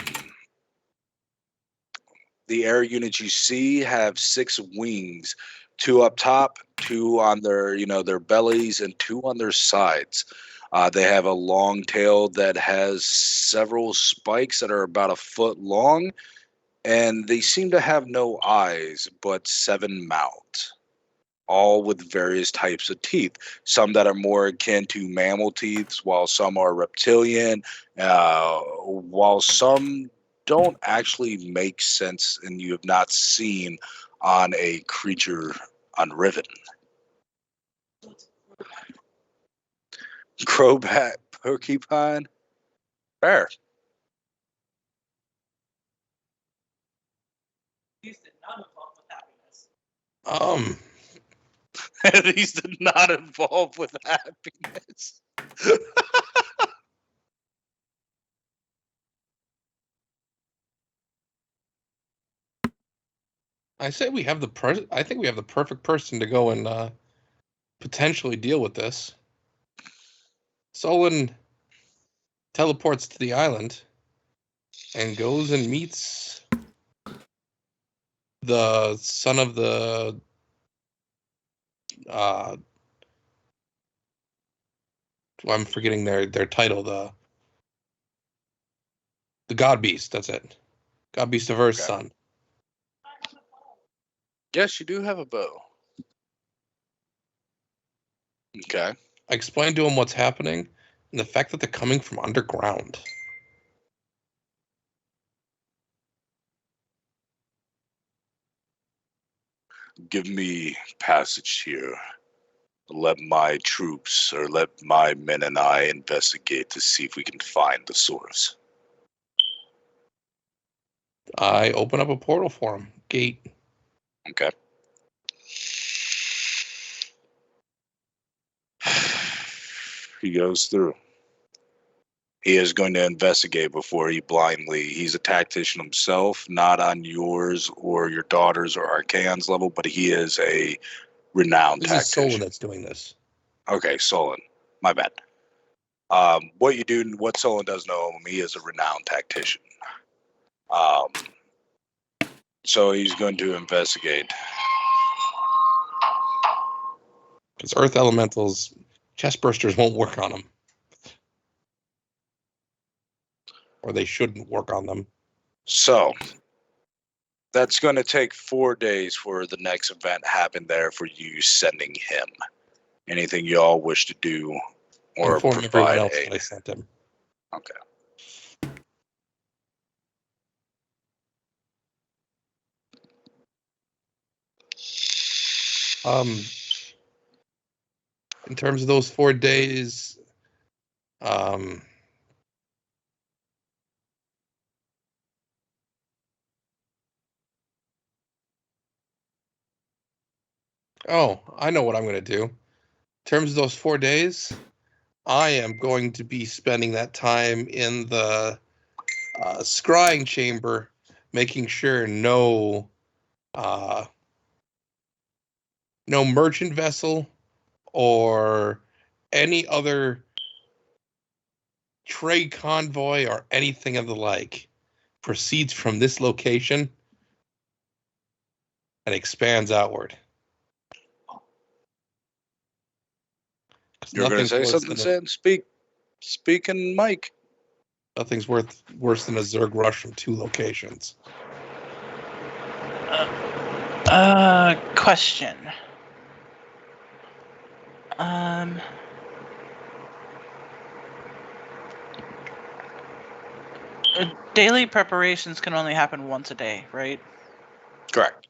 air units you see have 6 wings, 2 up top, 2 on their bellies, and 2 on their sides. They have a long tail that has several spikes that are about a foot long, and they seem to have no eyes, but 7 mouths, all with various types of teeth. Some that are more akin to mammal teeth, while some are reptilian, while some don't actually make sense and you have not seen on a creature unriven. Crobat, porcupine, bear. These did not involve with happiness. These did not involve with happiness. I say we have I think we have the perfect person to go and potentially deal with this. Solon teleports to the island and goes and meets the son of the I'm forgetting their title, the God Beast, that's it. God Beast of Earth's son. Yes, you do have a bow. Okay. I explained to him what's happening and the fact that they're coming from underground. Give me passage here. Let my troops, or let my men and I investigate to see if we can find the source. I open up a portal for him. Gate. Okay. He goes through. He is going to investigate before he's a tactician himself, not on yours or your daughter's or Archaon's level, but he is a renowned tactician. This is Solon tactician. that's doing this. Okay, Solon. My bad. What Solon does know him, he is a renowned tactician. So he's going to investigate. Because Earth Elementals, chest bursters won't work on them. Or they shouldn't work on them. So that's going to take 4 days for the next event happen there for you sending him. Anything you all wish to do or inform everyone else that I sent him. Okay. In terms of those 4 days, Oh, I know what I'm going to do. In terms of those 4 days, I am going to be spending that time in the scrying chamber, making sure no merchant vessel or any other trade convoy or anything of the like proceeds from this location and expands outward. You're going to say something, Sam? Speaking, Mike. Nothing's worse than a Zerg rush from 2 locations. Question. Daily preparations can only happen once a day, right? Correct.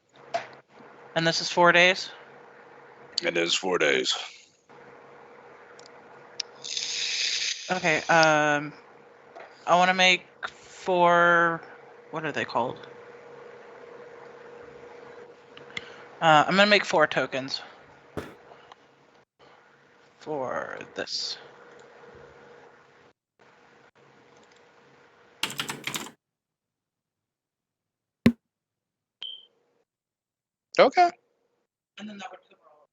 And this is 4 days? It is 4 days. Okay, I want to make 4... What are they called? I'm going to make 4 tokens. For this. Okay. And then that would cover all.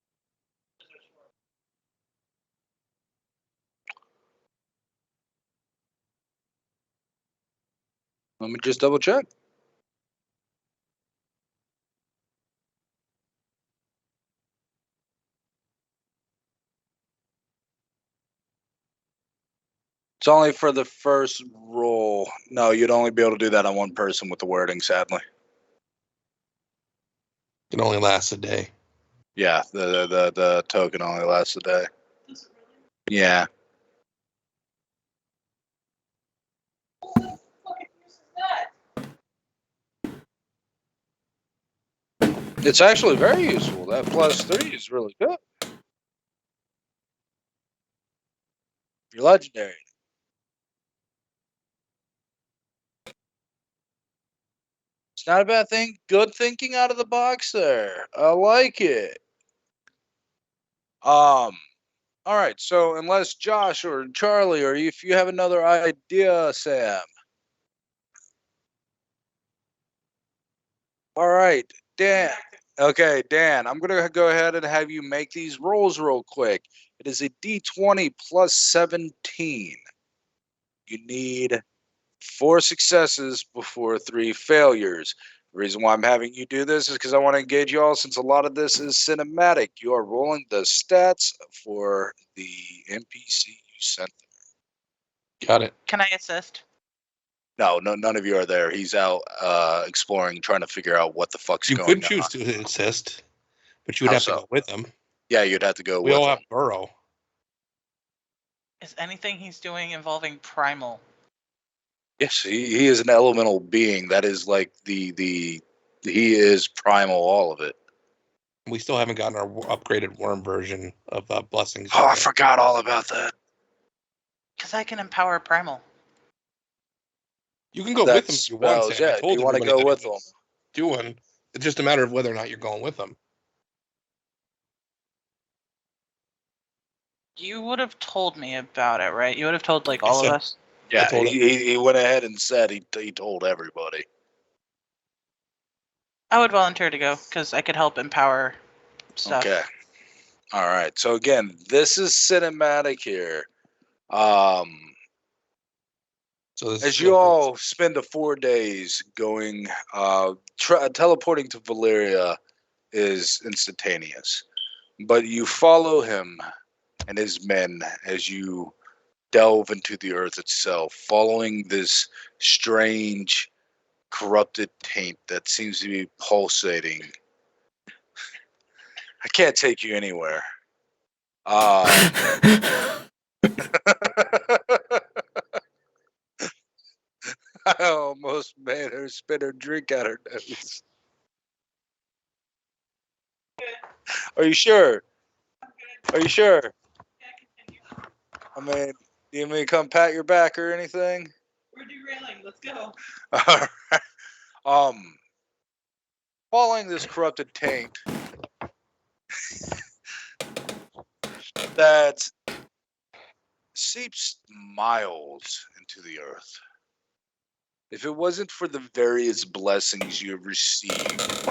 Let me just double check. It's only for the first roll. No, you'd only be able to do that on one person with the wording, sadly. It can only last a day. Yeah, the token only lasts a day. Yeah. It's actually very useful. That +3 is really good. You're legendary. It's not a bad thing. Good thinking out of the box there. I like it. All right. So unless Josh or Charlie, or if you have another idea, Sam. All right, Dan. Okay, Dan, I'm going to go ahead and have you make these rolls real quick. It is a D20 plus 17. You need 4 successes before 3 failures. The reason why I'm having you do this is because I want to engage you all, since a lot of this is cinematic. You are rolling the stats for the NPC you sent them. Got it. Can I assist? No, none of you are there. He's out exploring, trying to figure out what the fuck's going on. You could choose to assist, but you would How have so? to go with him. Yeah, you'd have to go We with all him. have burrow. Is anything he's doing involving primal? Yes, he is an elemental being. That is like he is primal, all of it. We still haven't gotten our upgraded worm version of blessings. Oh, I forgot all about that. Because I can empower primal. You can go with him if you want, Sam. Yeah, I told you want to everybody go that with he them. was doing. It's just a matter of whether or not you're going with them. You would have told me about it, right? You would have told like all of us. Yeah, told he went ahead and said he told everybody. I would volunteer to go because I could help empower stuff. Okay. All right. So again, this is cinematic here. So this As you all spend the 4 days going, teleporting to Valeria is instantaneous, but you follow him and his men as you delve into the earth itself, following this strange, corrupted taint that seems to be pulsating. I can't take you anywhere. I almost made her spit her drink out her nose. Are you sure? Are you sure? I mean, do you mean come pat your back or anything? We're derailing. Let's go. Following this corrupted taint, that seeps miles into the earth. If it wasn't for the various blessings you have received,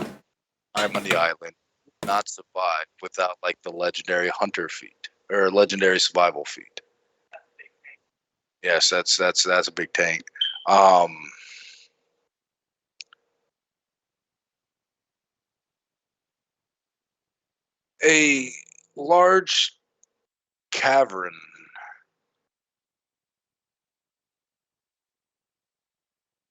I'm on the island, not survive without like the legendary hunter feat or legendary survival feat. Yes, that's a big tank. A large cavern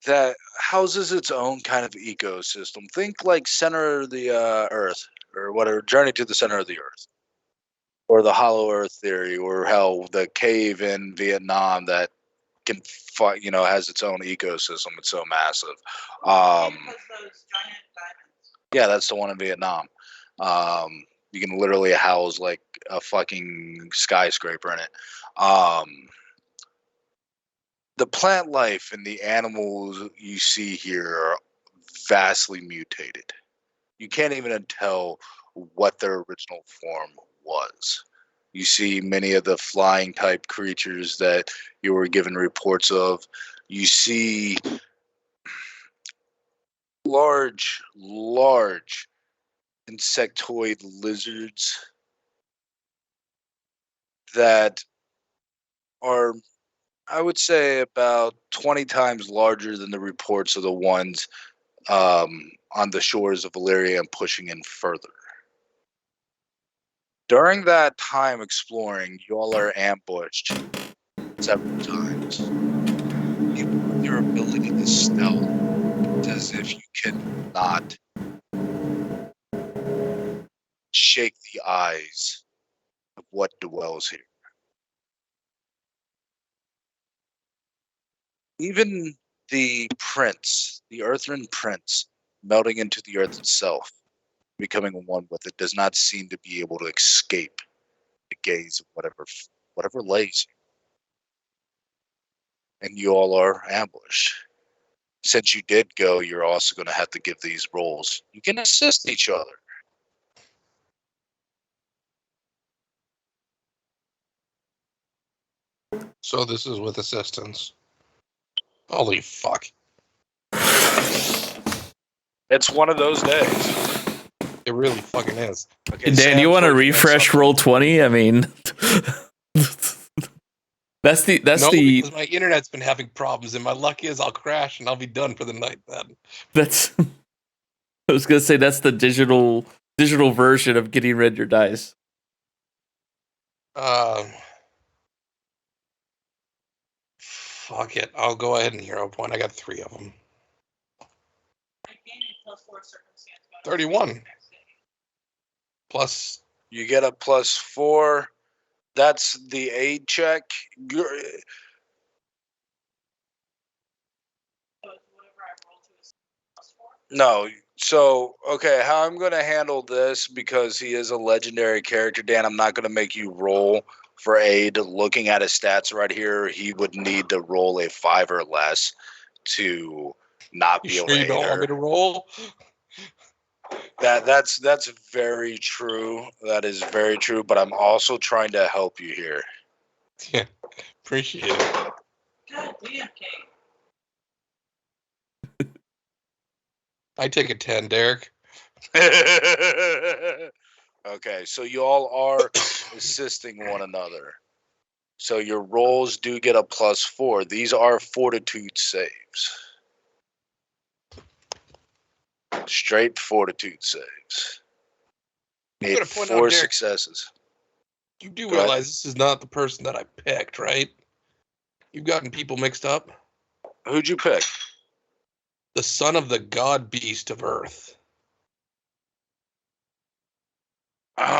that houses its own kind of ecosystem. Think like center of the Earth, or whatever, Journey to the Center of the Earth, or the Hollow Earth theory, or hell, the cave in Vietnam that can fight, has its own ecosystem. It's so massive. Yeah, that's the one in Vietnam. You can literally house like a fucking skyscraper in it. The plant life and the animals you see here are vastly mutated. You can't even tell what their original form was. You see many of the flying type creatures that you were given reports of. You see large insectoid lizards that are, I would say, about 20 times larger than the reports of the ones on the shores of Valyria and pushing in further. During that time exploring, you all are ambushed several times. Even with your ability to stealth, it's as if you cannot shake the eyes of what dwells here. Even the prince, the Earthrin prince, melting into the earth itself, becoming one with it, does not seem to be able to escape the gaze of whatever lays you. And you all are ambushed. Since you did go, you're also going to have to give these rolls. You can assist each other. So this is with assistance. Holy fuck. It's one of those days. It really fucking is. Okay, Dan, Sam's you want to working on refresh something. roll 20? I mean, that's No, the because my internet's been having problems, and my luck is I'll crash and I'll be done for the night then. that's. I was gonna say that's the digital version of getting rid of your dice. Fuck it. I'll go ahead and hero point. I got 3 of them. 31. Plus. You get a +4. That's the aid check. No. So, okay, how I'm going to handle this, because he is a legendary character, Dan, I'm not going to make you roll for aid. Looking at his stats right here, he would need to roll a 5 or less to not be able to aid You don't want me to roll? That's very true. That is very true, but I'm also trying to help you here. Yeah, appreciate it. God damn, Kate. I take a 10, Derek. Okay, so you all are assisting one another. So your rolls do get a +4. These are fortitude saves. Straight fortitude saves. I'm Need gonna point 4 out, Derek, successes. you do Go ahead. realize this is not the person that I picked, right? You've gotten people mixed up. Who'd you pick? The son of the god beast of Earth. Oh,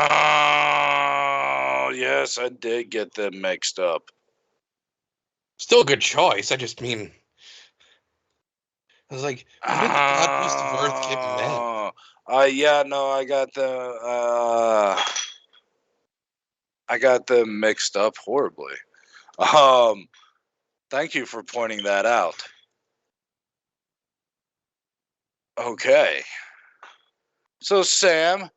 yes, I did get them mixed up. Still a good choice. I just mean, I was like, when did the god beast of Earth get men? Yeah, no, I got them mixed up horribly. Thank you for pointing that out. Okay. So, Sam,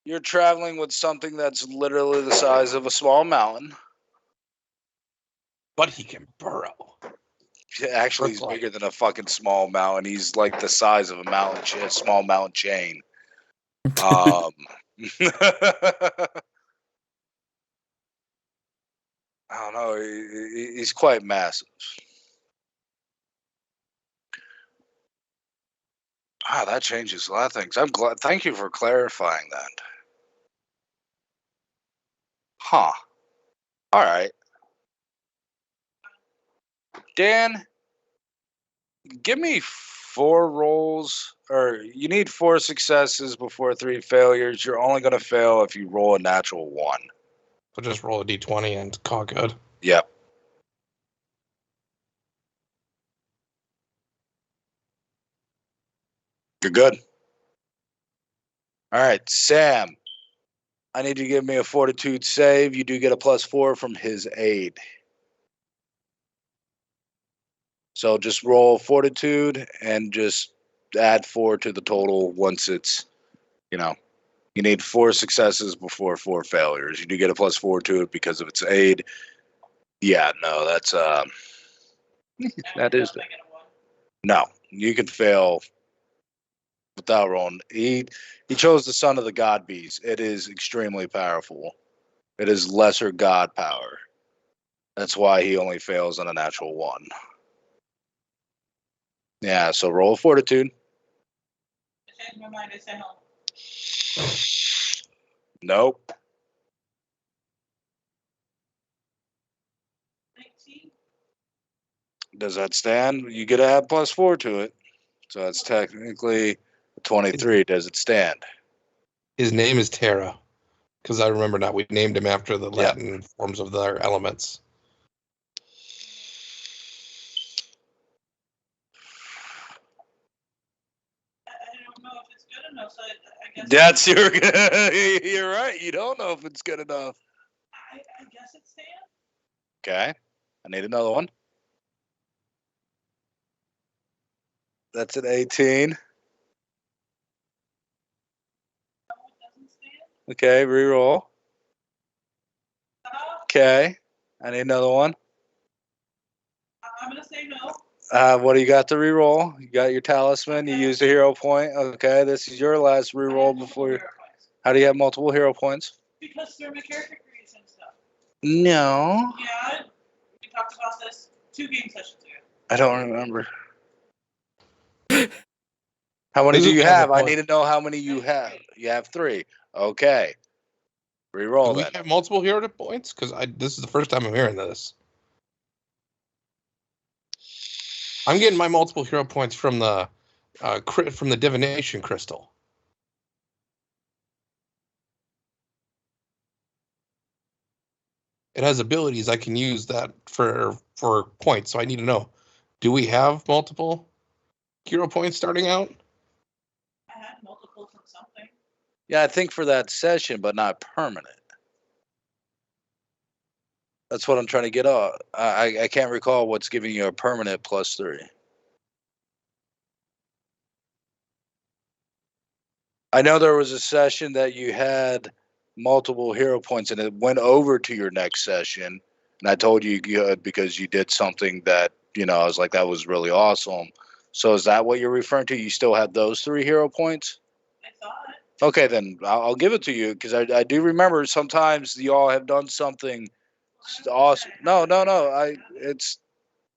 You're traveling with something that's literally the size of a small mountain. But he can burrow. Actually, he's bigger than a fucking small mountain. He's like the size of a small mountain chain. I don't know. He's quite massive. Wow, that changes a lot of things. I'm glad. Thank you for clarifying that. Huh. All right. Dan, give me 4 rolls, or you need 4 successes before 3 failures. You're only going to fail if you roll a natural 1. So just roll a d20 and call good. Yep. You're good. All right, Sam. I need you to give me a fortitude save. You do get a +4 from his aid. So just roll fortitude and just add 4 to the total once it's, you need 4 successes before 4 failures. You do get a +4 to it because of its aid. Yeah, no, that's that is no. You can fail without rolling. He chose the son of the god beast. It is extremely powerful. It is lesser god power. That's why he only fails on a natural 1. Yeah, so roll fortitude. I changed my mind. I say home. Nope. 19. Does that stand? You get to add +4 to it. So that's technically 23. Does it stand? His name is Terra, because I remember now we named him after the Latin forms of their elements. I don't know if it's good enough, so I guess. That's you're right. You don't know if it's good enough. I guess it stands. Okay. I need another one. That's an 18. No, it doesn't stand. Okay, reroll. Uh-huh. Okay. I need another one. I'm gonna say no. What do you got to reroll? You got your talisman. You used a hero point. Okay, this is your last I have reroll multiple before. hero points. How do you have multiple hero points? Because they're my character creation stuff. No. Yeah, we talked about this 2 game sessions ago. I don't remember. How many This do is you kind of have? a I fun- need to know how many you have. You have 3. Okay. Do Reroll we then. have multiple hero points? Because this is the first time I'm hearing this. I'm getting my multiple hero points from the divination crystal. It has abilities I can use that for points. So I need to know: do we have multiple hero points starting out? I had multiple from something. Yeah, I think for that session, but not permanent. That's what I'm trying to get off. I can't recall what's giving you a permanent +3. I know there was a session that you had multiple hero points and it went over to your next session. And I told you good because you did something that, I was like, that was really awesome. So is that what you're referring to? You still have those 3 hero points? I thought. Okay, then I'll give it to you because I do remember sometimes y'all have done something awesome. No.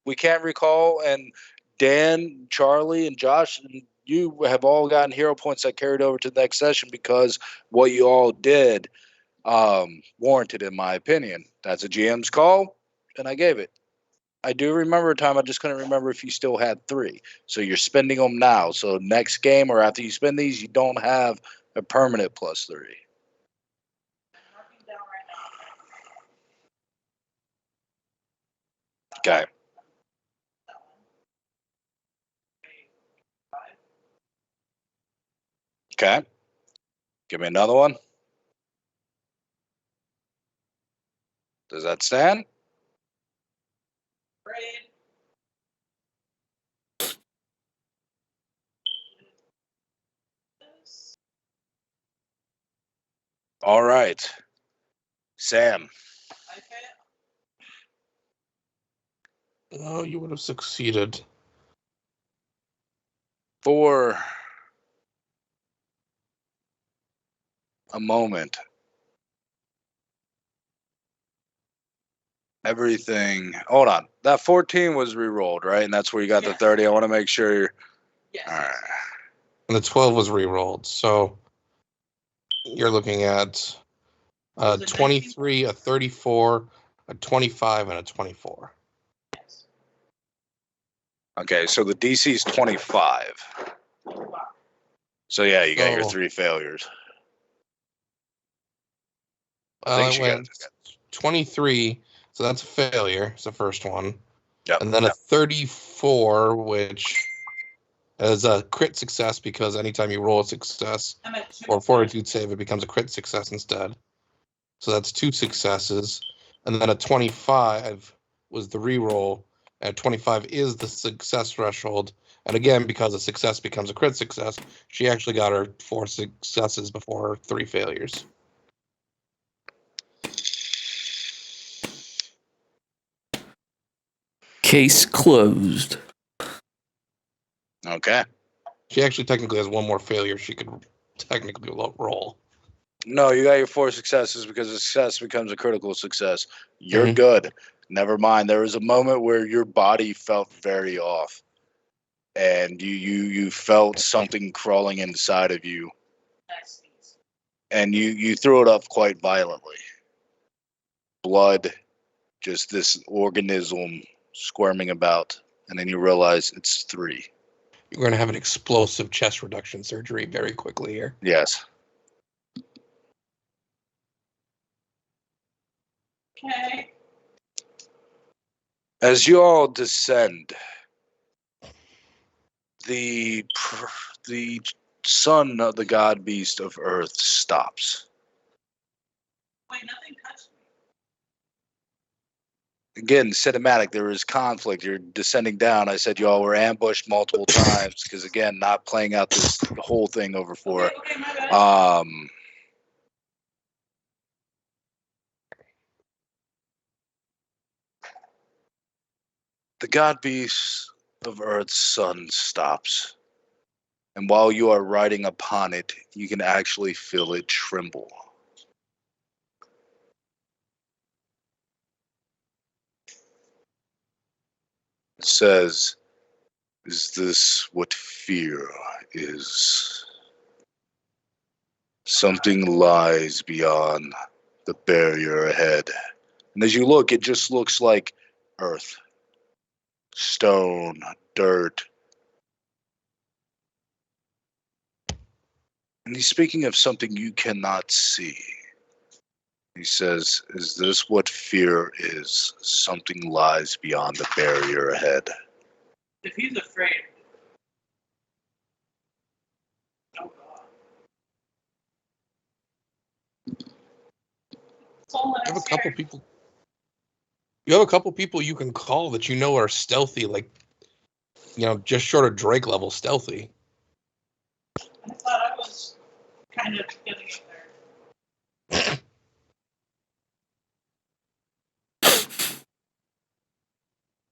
We can't recall, and Dan, Charlie, and Josh, and you have all gotten hero points that carried over to the next session because what you all did warranted, in my opinion. That's a GM's call, and I gave it. I do remember a time. I just couldn't remember if you still had 3. So you're spending them now. So next game or after you spend these, you don't have a permanent +3. I'm marking down right now. Okay. That one. 5. Okay. Give me another one. Does that stand? Braid. All right. Sam. I fail. Oh, you would have succeeded. For a moment, everything. Hold on. That 14 was re-rolled, right? And that's where you got the Yes. 30. I want to make sure. Yes. All right. And the 12 was re-rolled. So you're looking at Was it 23, a 34, a 25, and a 24. Yes. Okay, so the DC is 25. So yeah, you got your So- 3 failures. Well, think I she got went 23, so that's a failure. It's the first one. Yep. And then a 34, which is a crit success because anytime you roll a success I'm at 2. or fortitude save, it becomes a crit success instead. So that's 2 successes. And then a 25 was the reroll, and 25 is the success threshold. And again, because a success becomes a crit success, she actually got her 4 successes before her 3 failures. Case closed. Okay. She actually technically has 1 more failure she could technically roll. No, you got your 4 successes because a success becomes a critical success. You're Mhm. good. Never mind. There was a moment where your body felt very off, and you felt something crawling inside of you, Nice. and you threw it up quite violently. Blood, just this organism squirming about, and then you realize it's 3. You're going to have an explosive chest reduction surgery very quickly here. Yes. Okay. As you all descend, the son of the god beast of Earth stops. Wait, nothing touched me. Again, cinematic. There is conflict. You're descending down. I said you all were ambushed multiple times because, again, not playing out this whole thing over for. Okay, my bad. The god beast of Earth's sun stops. And while you are riding upon it, you can actually feel it tremble. It says, "Is this what fear is? Something lies beyond the barrier ahead." And as you look, it just looks like earth, stone, dirt. And he's speaking of something you cannot see. He says, "Is this what fear is? Something lies beyond the barrier ahead." If he's afraid. Oh God. That's all You I'm have a couple scared. people. You have a couple people you can call that you know are stealthy, like just short of Drake level stealthy. I thought I was kind of getting it there.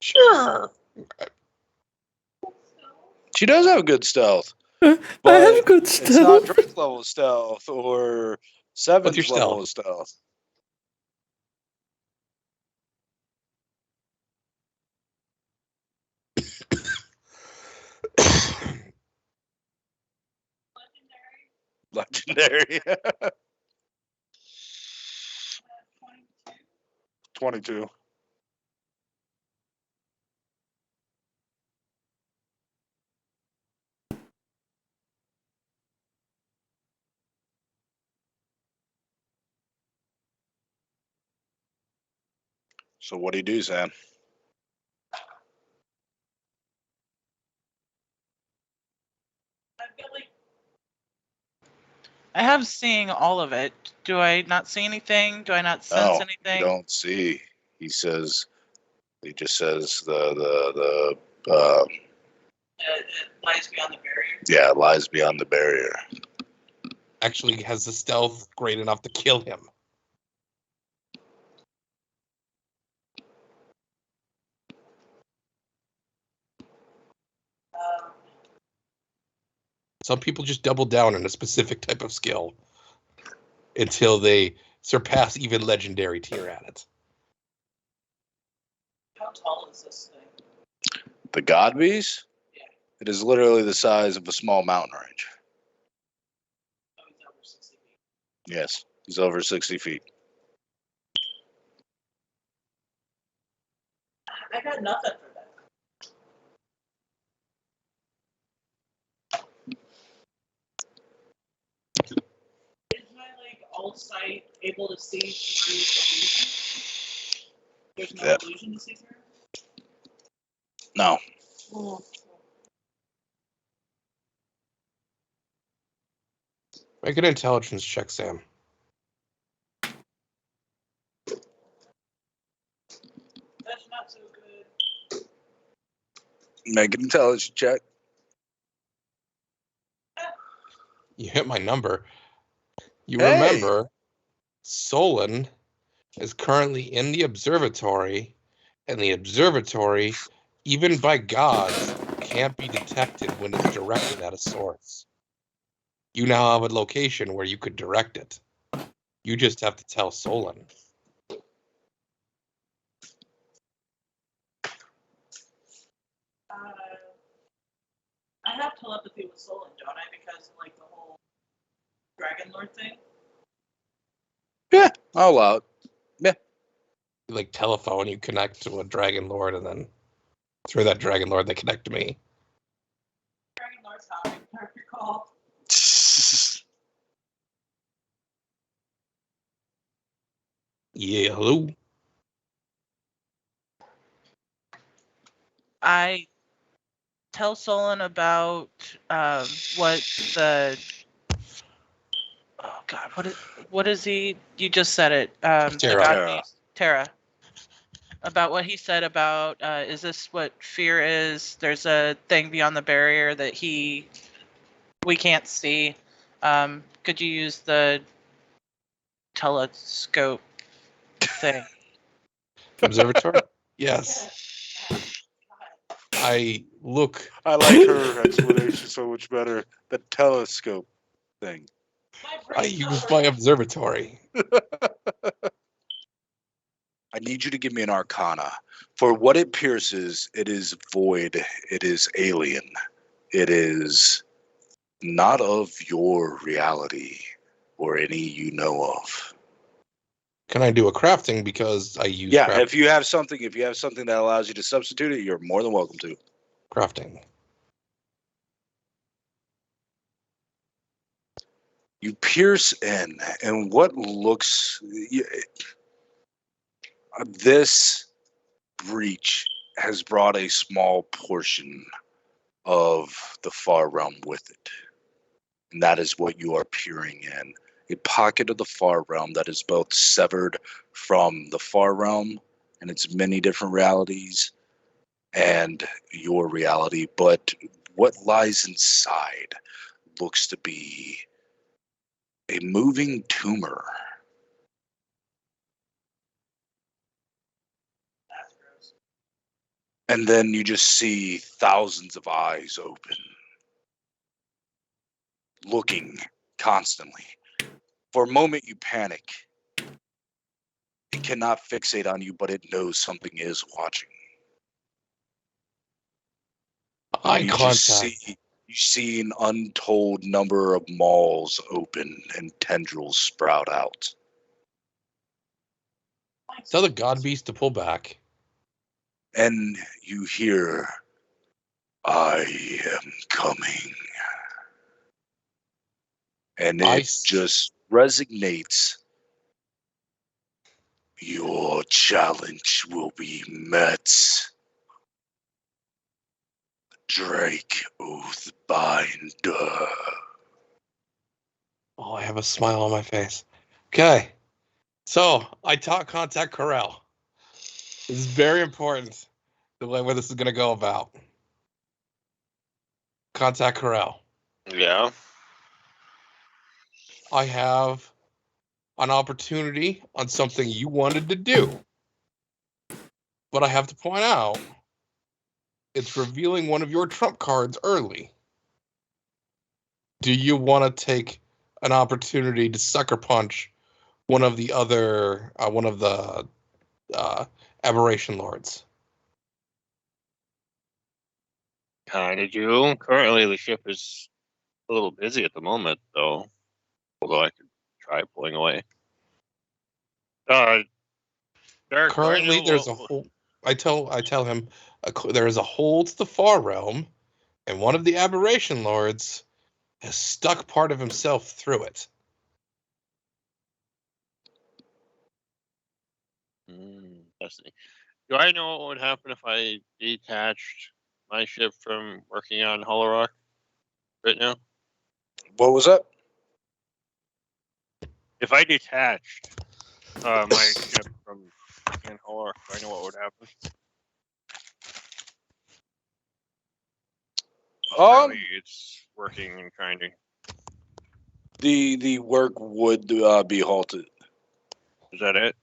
Sure. She does have good stealth, I but have good it's not stuff. Drake level stealth or Seven's your level stealth? of stealth. Legendary. 22. So what do you do, Sam? I feel like I have seeing all of it. Do I not see anything? Do I not sense No, anything? you don't see. He says. He just says the it lies beyond the barrier. yeah, it lies beyond the barrier. actually has the stealth great enough to kill him. Some people just double down on a specific type of skill until they surpass even legendary tier at it. How tall is this thing? The God Beast? Yeah. It is literally the size of a small mountain range. Oh, he's over 60 feet. Yes, he's over 60 feet. I got nothing for that. Is my alt sight able to see through illusion? There's no illusion to see through? No. Oh. Make an intelligence check, Sam. That's not so good. Make an intelligence check. You hit my number. You Hey. remember, Solon is currently in the observatory, and the observatory, even by gods, can't be detected when it's directed at a source. You now have a location where you could direct it. You just have to tell Solon. I have telepathy with Solon, don't I? Because of, the whole Dragon Lord thing? Yeah, I'll allow it. Yeah. Like telephone, you connect to a Dragon Lord, and then through that Dragon Lord, they connect to me. Dragon Lord's talking. I recall. Yeah, hello? I tell Solon about what the what is he? You just said it. The Terra. God Beast, Terra. About what he said about is this what fear is? There's a thing beyond the barrier that we can't see. Could you use the telescope thing? Observatory? Yes. I look. I like her explanation so much better. The telescope thing. I use my observatory. I need you to give me an arcana. For what it pierces, it is void. It is alien. It is not of your reality or any you know of. Can I do a crafting because I use Yeah, if you have something that allows you to substitute it, you're more than welcome to. crafting? You pierce in, and what looks this breach has brought a small portion of the far realm with it. And that is what you are peering in. A pocket of the far realm that is both severed from the far realm and its many different realities and your reality. But what lies inside looks to be a moving tumor. And then you just see thousands of eyes open, looking constantly. For a moment, you panic. It cannot fixate on you, but it knows something is watching. Eye contact. You see an untold number of maws open and tendrils sprout out. Tell the God Beast to pull back. And you hear, I am coming. And it just resonates. Your challenge will be met. Drake Oathbinder. Oh, I have a smile on my face. Okay. So, I taught contact Corel. This is very important, the way where this is going to go about. Contact Corel. Yeah. I have an opportunity on something you wanted to do. But I have to point out, it's revealing one of your trump cards early. Do you want to take an opportunity to sucker punch one of the aberration lords? Kind of do. Currently, the ship is a little busy at the moment, though. Although I could try pulling away. Derek, Currently, there's a hole. I tell him there is a hole to the far realm, and one of the aberration lords has stuck part of himself through it. Interesting. Do I know what would happen if I detached my ship from working on Hollow Rock right now? What was that? If I detached my ship from working on Hollow Rock, do I know what would happen? Apparently it's working and trying to. The work would be halted. Is that it?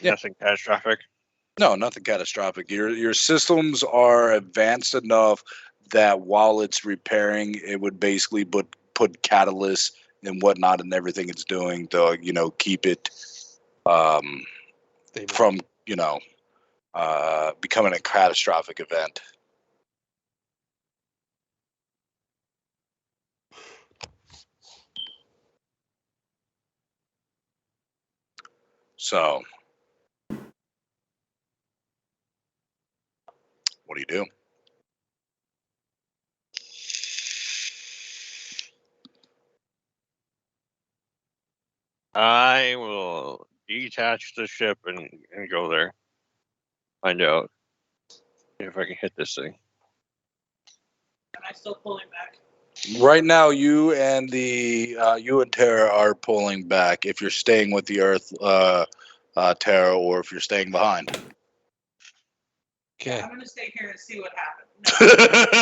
Yeah. Nothing catastrophic. No, nothing catastrophic. Your systems are advanced enough that while it's repairing, it would basically put catalysts and whatnot and everything it's doing to keep it from becoming a catastrophic event. So, what do you do? I will detach the ship and go there. Find out if I can hit this thing. Am I still pulling back? Right now, you and Tara are pulling back. If you're staying with the Earth, Tara, or if you're staying behind. Okay. I'm gonna stay here and see what happens.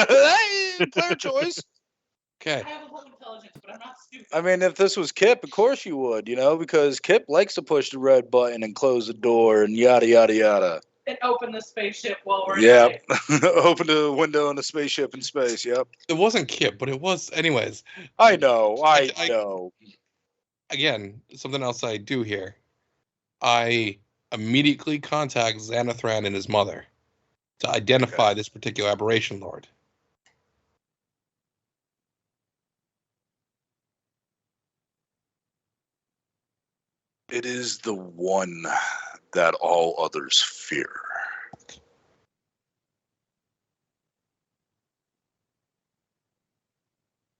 Hey, player choice. Okay. I have a low intelligence, but I'm not stupid. I mean, if this was Kip, of course you would, because Kip likes to push the red button and close the door and yada yada yada. And open the spaceship while we're Yep. Open the window in the spaceship in space. Yep. It wasn't Kip, but it was. Anyways. I know. I know. Again, something else I do here. I immediately contact Xanathran and his mother to identify this particular aberration lord. It is the one that all others fear.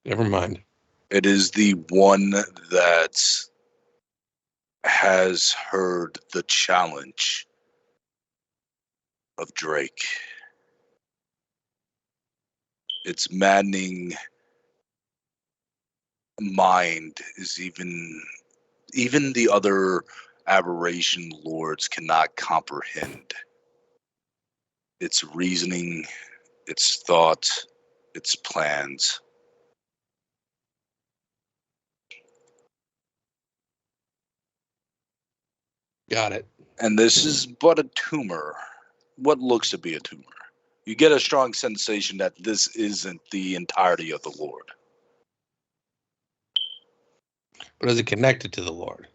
Never mind. It is the one that has heard the challenge of Drake. Its maddening mind is even the other aberration lords cannot comprehend. Its reasoning, its thoughts, its plans. Got it. And this is but a tumor. What looks to be a tumor. You get a strong sensation that this isn't the entirety of the Lord. But is it connected to the Lord?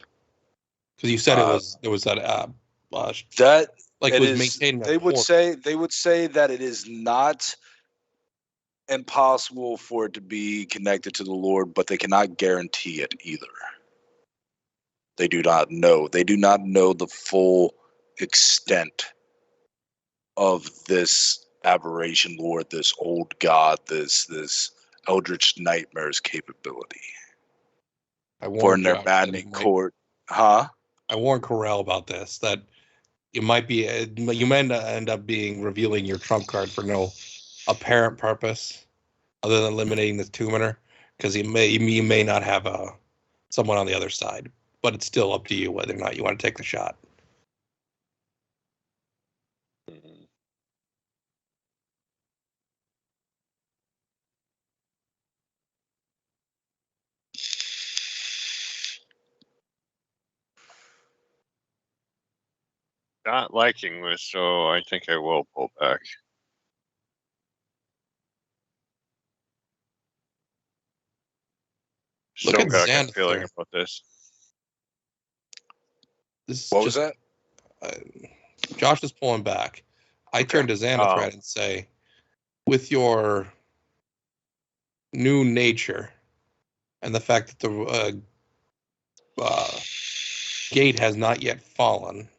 Because you said there was that that like it was maintaining. They would say that it is not impossible for it to be connected to the Lord, but they cannot guarantee it either. They do not know. They do not know the full extent of this aberration lord, this old god, this eldritch nightmare's capability. For their maddening court, huh? I warned Corell about this, that it might be you might end up being revealing your trump card for no apparent purpose other than eliminating this tumor, because you may not have someone on the other side, but it's still up to you whether or not you want to take the shot. not liking this, so I think I will pull back. Look Still at got a good feeling Xanathar. about this. What was that? Josh is pulling back. I turn to Xanathar and say, with your new nature and the fact that the gate has not yet fallen,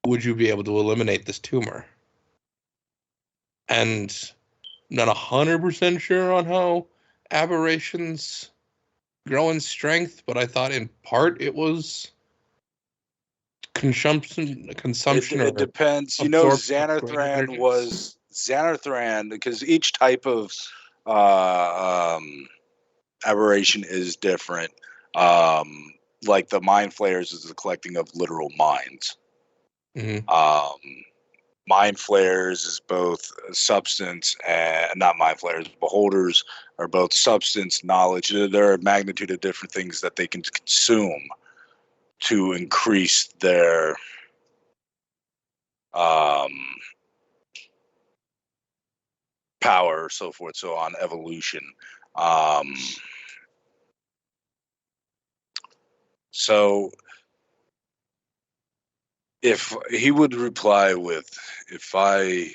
would you be able to eliminate this tumor? And not 100% sure on how aberrations grow in strength, but I thought in part it was consumption It depends. You know, Xanathran, because each type of aberration is different. Like the mind flayers is the collecting of literal minds. Mm-hmm. Mind flayers is both substance and not mind flayers. Beholders are both substance, knowledge. There are a magnitude of different things that they can consume to increase their power, or so forth. So on evolution. So if he would reply with, if I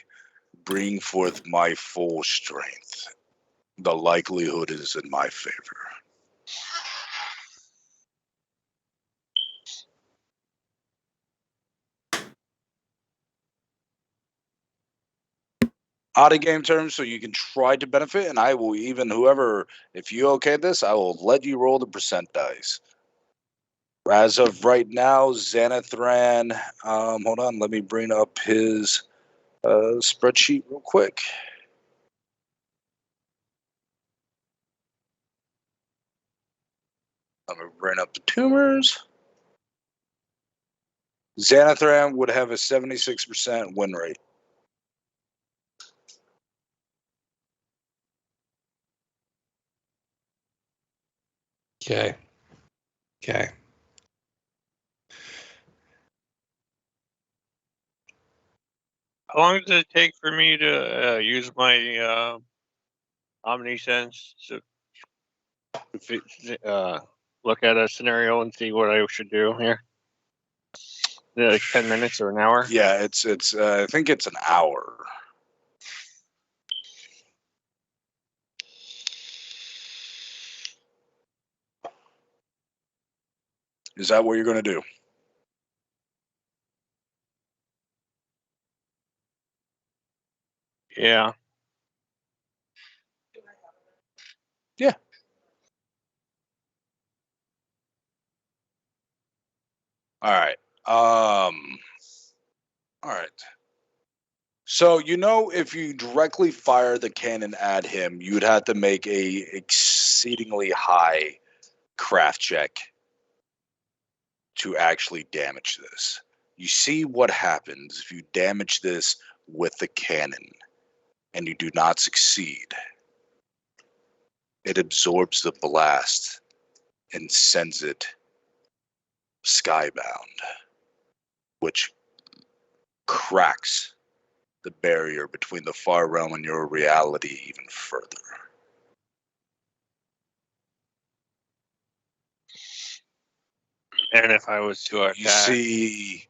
bring forth my full strength, the likelihood is in my favor. Out of game terms, so you can try to benefit, and I will even, whoever, if you okay this, I will let you roll the percent dice. As of right now, Xanathran, hold on, let me bring up his spreadsheet real quick. Let me bring up the tumors. Xanathran would have a 76% win rate. Okay. How long does it take for me to use my omnisense to look at a scenario and see what I should do here? Like 10 minutes or an hour? Yeah, it's. I think it's an hour. Is that what you're going to do? Yeah. Yeah. All right. All right. So, you know, if you directly fire the cannon at him, you would have to make a exceedingly high craft check to actually damage this. You see what happens if you damage this with the cannon and you do not succeed. It absorbs the blast and sends it skybound, which cracks the barrier between the far realm and your reality even further. And if I was to attack, You see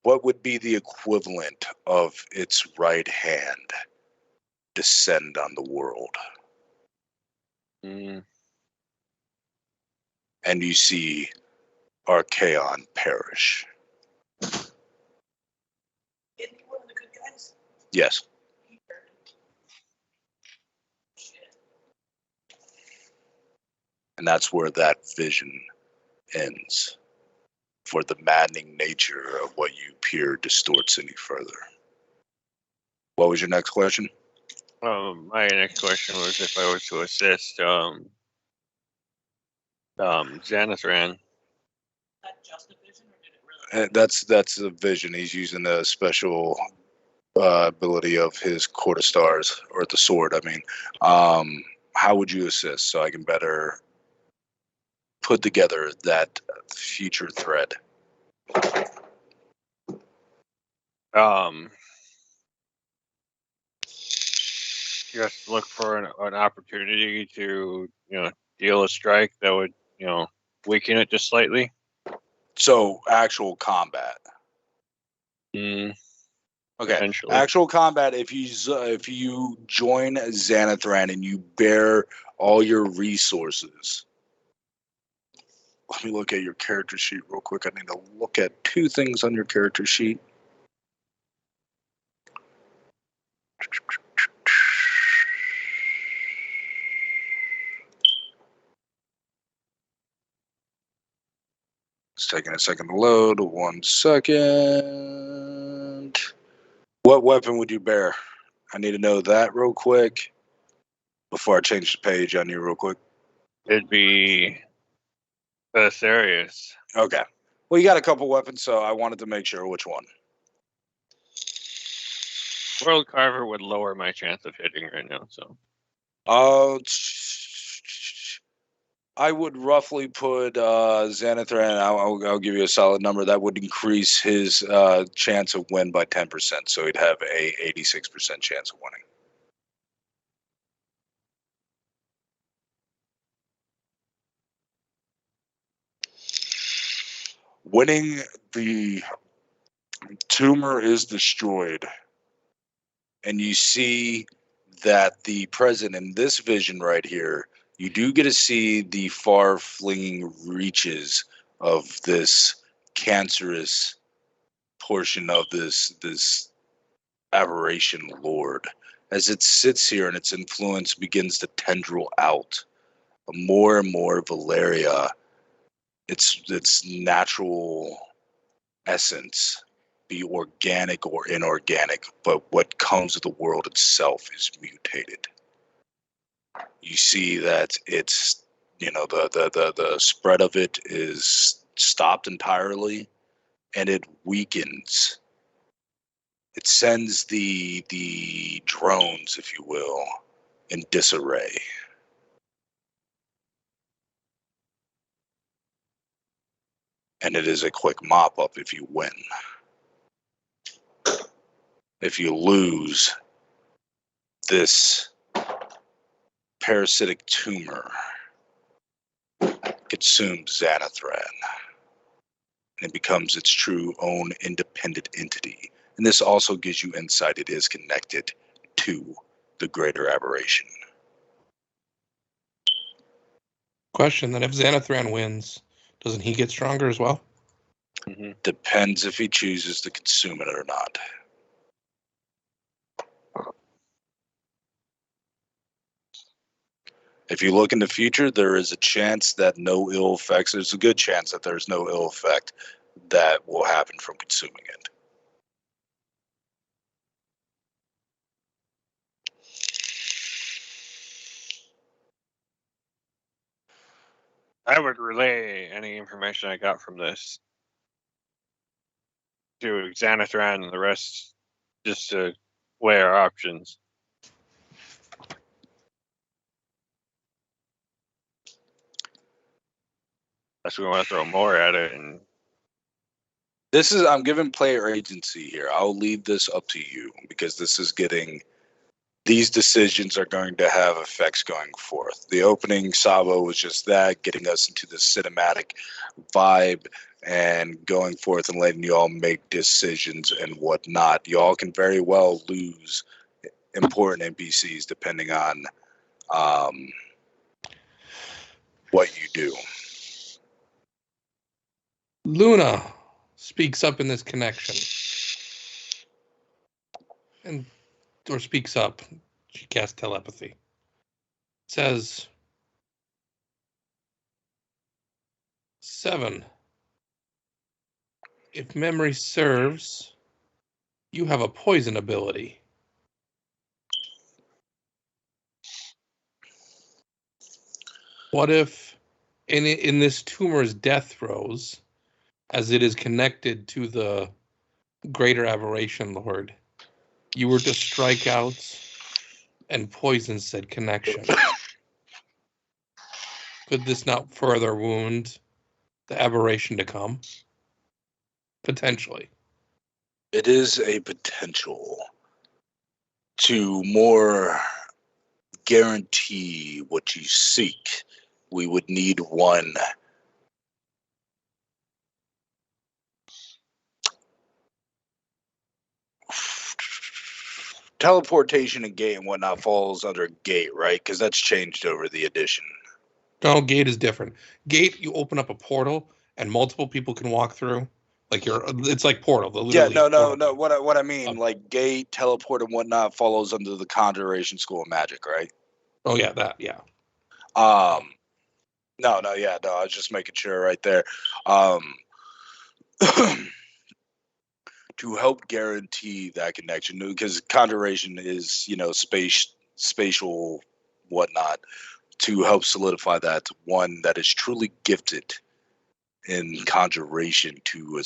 what would be the equivalent of its right hand descend on the world. Mm. And you see Archaon perish. Isn't he one of the good guys? Yes. And that's where that vision ends. For the maddening nature of what you peer distorts any further. What was your next question? My next question was if I was to assist Xanathran. That just a vision, or did it really? That's a vision. He's using a special ability of his Court of Stars, or the sword. I mean, how would you assist so I can better put together that future thread? Just look for an opportunity to, deal a strike that would, weaken it just slightly. So actual combat. Okay, actual combat. If you join Xanathran and you bear all your resources, let me look at your character sheet real quick. I need to look at two things on your character sheet. It's taking a second to load. 1 second. What weapon would you bear? I need to know that real quick before I change the page on you real quick. It'd be Serious. Okay. Well, you got a couple weapons, so I wanted to make sure which one. World Carver would lower my chance of hitting right now, so. I would roughly put Xanathran, I'll give you a solid number. That would increase his chance of win by 10%. So he'd have a 86% chance of winning. Winning, the tumor is destroyed. And you see that the present in this vision right here, you do get to see the far-flinging reaches of this cancerous portion of this aberration lord. As it sits here and its influence begins to tendril out, more and more Valeria, its natural essence, be organic or inorganic, but what comes with the world itself is mutated. You see that it's, the spread of it is stopped entirely, and it weakens. It sends the drones, if you will, in disarray. And it is a quick mop up if you win. If you lose, this parasitic tumor consumes Xanathran, and it becomes its true own independent entity. And this also gives you insight it is connected to the greater aberration. Question, then if Xanathran wins, doesn't he get stronger as well? Mm-hmm. Depends if he chooses to consume it or not. If you look in the future, there is a chance that no ill effects, there's a good chance that there's no ill effect that will happen from consuming it. I would relay any information I got from this to Xanathran and the rest, just to weigh our options. Unless we want to throw more at it. And I'm giving player agency here. I'll leave this up to you because these decisions are going to have effects going forth. The opening Sabo was just that, getting us into the cinematic vibe and going forth and letting you all make decisions and whatnot. Y'all can very well lose important NPCs depending on what you do. Luna speaks up in this connection. Or speaks up. She casts telepathy. Says, 7. If memory serves, you have a poison ability. What if in this tumor's death throes, as it is connected to the greater aberration lord, you were to strike out and poison said connection? Could this not further wound the aberration to come? Potentially. It is a potential to more guarantee what you seek. We would need one teleportation and gate and whatnot falls under gate, right? Because that's changed over the edition. No, gate is different. Gate, you open up a portal and multiple people can walk through. Like it's like portal. Yeah, Portal. no. What I mean, like gate, teleport, and whatnot follows under the Conjuration School of Magic, right? Oh yeah, that yeah. No. I was just making sure right there. To help guarantee that connection, because Conjuration is, spatial, whatnot. To help solidify that, one that is truly gifted in Conjuration to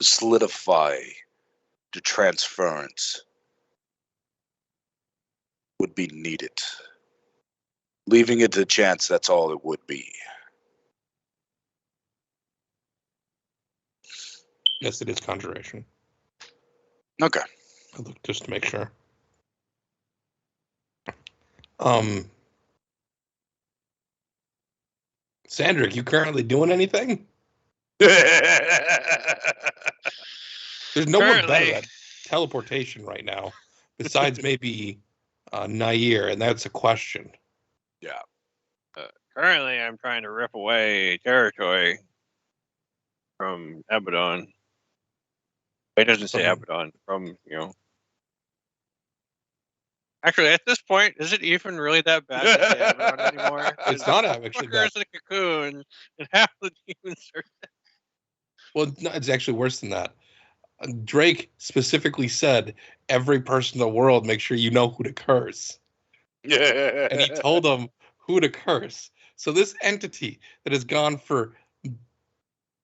solidify the transference would be needed. Leaving it to chance, that's all it would be. Yes, it is Conjuration. Okay. I look just to make sure. Sandrick, you currently doing anything? There's no one better at teleportation right now, besides maybe Nair, and that's a question. Yeah. Currently, I'm trying to rip away territory from Abaddon. It doesn't say Abaddon. Actually, at this point, is it even really that bad to say Abaddon anymore? It's not actually bad. There's a cocoon, and half the demons are dead. Well, no, it's actually worse than that. Drake specifically said, every person in the world, make sure you know who to curse. Yeah. And he told them who to curse. So this entity that has gone for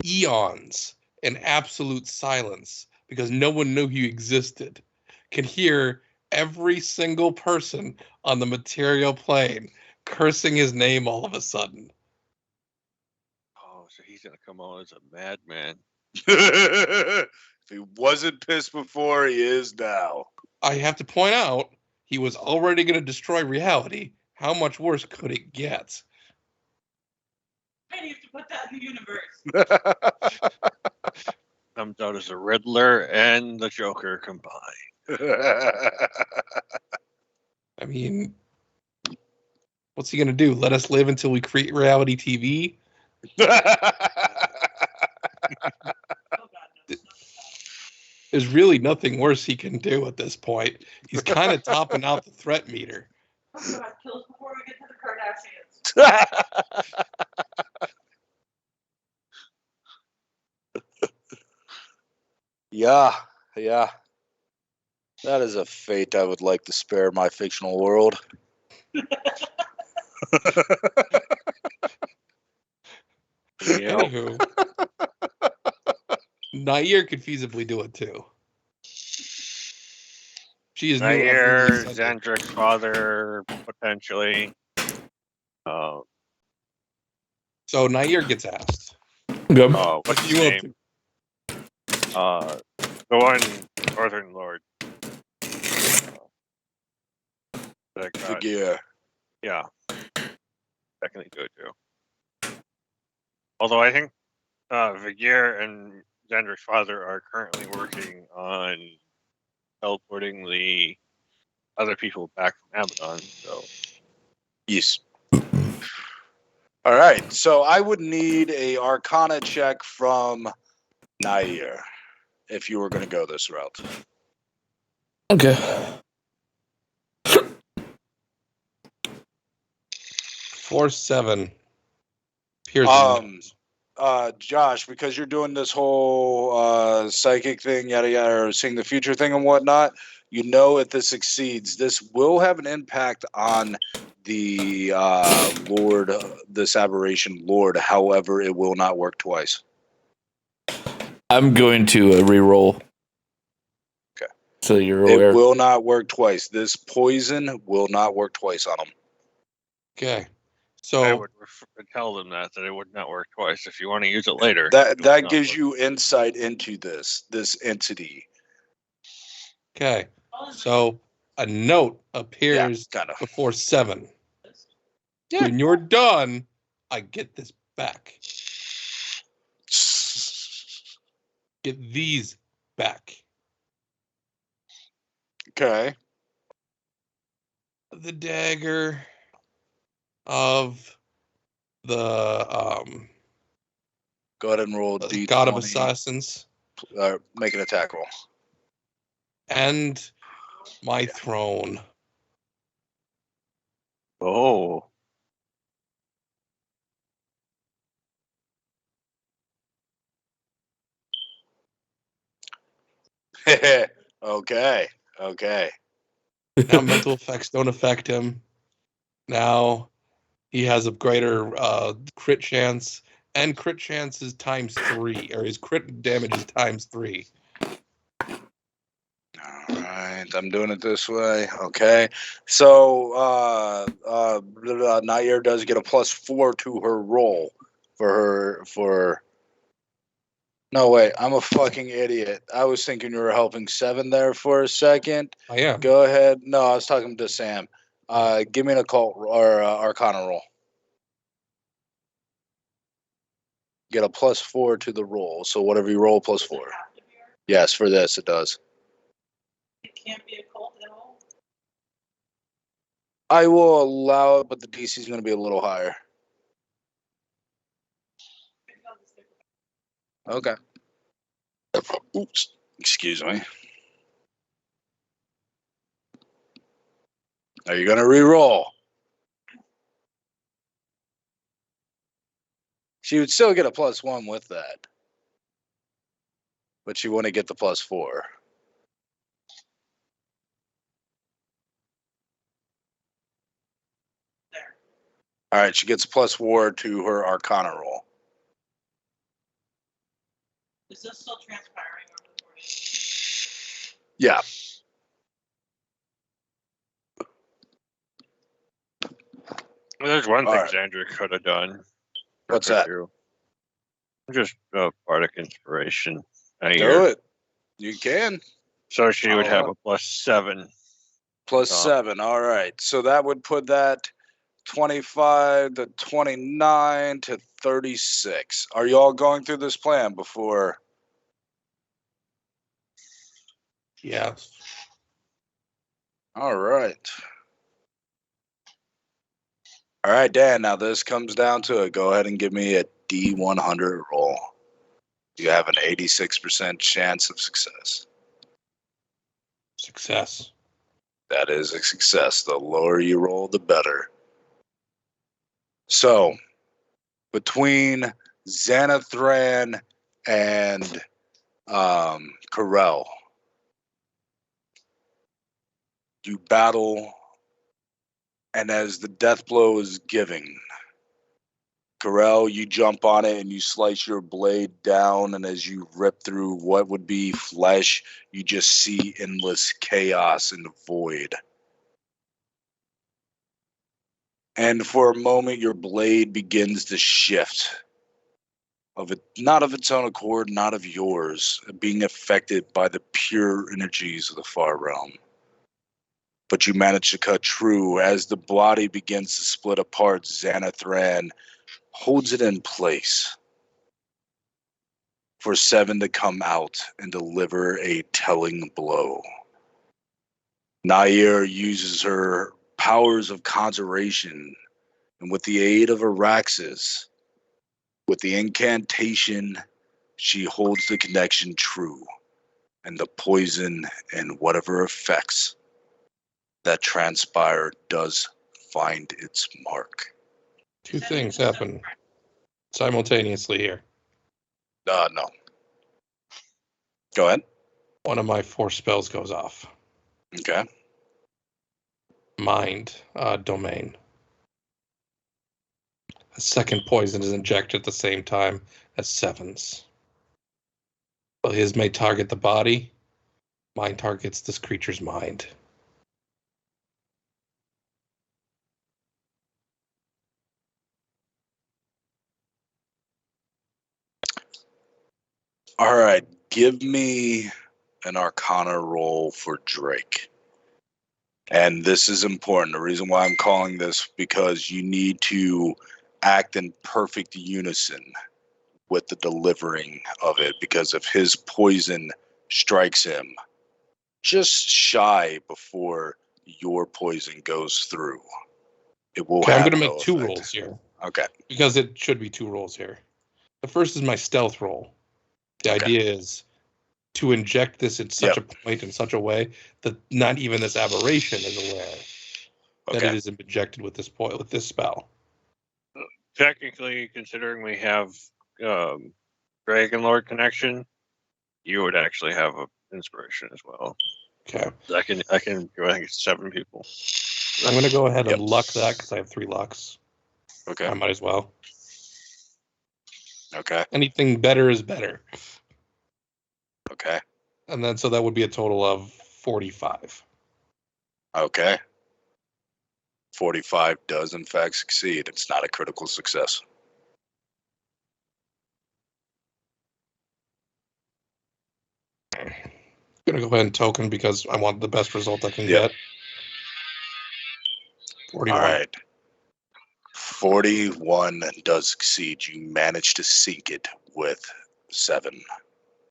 eons in absolute silence because no one knew he existed can hear every single person on the material plane cursing his name all of a sudden. Oh, so he's going to come on as a madman. If he wasn't pissed before, he is now. I have to point out, he was already going to destroy reality. How much worse could it get? I need to put that in the universe. Comes out as a Riddler and the Joker combined. I mean, what's he going to do? Let us live until we create reality TV? There's really nothing worse he can do at this point. He's kind of topping out the threat meter. Oh God, kill us before we get to the Kardashians. Yeah. That is a fate I would like to spare my fictional world. Anywho, Nair could feasibly do it too. She is Nair, Xandric's father, potentially. So Nair gets asked. Good. What's his name? The one Northern Lord. Yeah. Yeah. Definitely go to. Although I think Vigir and Xandric's father are currently working on teleporting the other people back from Abaddon. So Yes. All right. So I would need a Arcana check from Nair if you were going to go this route. Okay. 4-7. Josh, because you're doing this whole psychic thing, yada yada, or seeing the future thing and whatnot, if this succeeds, this will have an impact on the Lord, this aberration Lord. However, it will not work twice. I'm going to re-roll. Okay. So you're aware. It will not work twice. This poison will not work twice on him. Okay. So I would tell them that it would not work twice. If you want to use it later, That gives you insight into this entity. okay. So a note appears kind of. before 7. Yeah. When you're done, I get this back. Get these back. Okay. The dagger of the Go ahead and roll D20. God of Assassins. Make an attack roll. And my throne. Oh. Okay. Now mental effects don't affect him. Now he has a greater crit chance, and crit chance is ×3, or his crit damage is ×3. All right, I'm doing it this way. Okay, so Nair does get a +4 to her roll for. No, wait, I'm a fucking idiot. I was thinking you were helping 7 there for a second. I am. Go ahead. No, I was talking to Sam. Give me an occult or Arcana roll. Get a +4 to the roll. So whatever you roll, +4. Yes, for this it does. It can't be a cult at all. I will allow it, but the DC is going to be a little higher. Okay. Oops. Excuse me. Are you going to re-roll? She would still get a +1 with that. But she wouldn't get the +4. There. All right, she gets a +4 to her Arcana roll. Is this still transpiring or recording? Yeah. There's one thing All right. Xandra could have done. What's that? Just bardic inspiration. Do it. You can. So she would have a +7. +7. All right. So that would put that 25 to 29 to 36. Are you all going through this plan before? Yes. All right. All right, Dan. Now this comes down to it. Go ahead and give me a D100 roll. You have an 86% chance of success. Success. That is a success. The lower you roll, the better. So, between Xanathran and Corel, you battle, and as the death blow is giving, Corel, you jump on it and you slice your blade down, and as you rip through what would be flesh, you just see endless chaos and void. And for a moment, your blade begins to shift, not of its own accord, not of yours, being affected by the pure energies of the far realm. But you manage to cut true. As the body begins to split apart, Xanathran holds it in place for 7 to come out and deliver a telling blow. Nair uses her powers of conjuration, and with the aid of Araxis, with the incantation, she holds the connection true, and the poison and whatever effects that transpire does find its mark. 2 things happen simultaneously here. No. Go ahead. One of my 4 spells goes off. Okay. Mind domain. A second poison is injected at the same time as 7's. Well, his may target the body. Mine targets this creature's mind. All right, give me an Arcana roll for Drake. And this is important. The reason why I'm calling this because you need to act in perfect unison with the delivering of it. Because if his poison strikes him just shy before your poison goes through, it will Okay, I'm have going to no make two effect. rolls here. Okay. Because it should be two rolls here. The first is my stealth roll. The idea is to inject this at such a point in such a way that not even this aberration is aware that it is injected with this with this spell. Technically, considering we have Dragon Lord connection, you would actually have an inspiration as well. Okay. I can go. I think it's 7 people. I'm going to go ahead and luck that because I have 3 lucks. Okay. I might as well. Okay. Anything better is better. Okay. And then so that would be a total of 45. Okay. 45 does in fact succeed. It's not a critical success. I'm going to go ahead and token because I want the best result I can get. 41. All right. 41 does succeed. You manage to sink it with 7.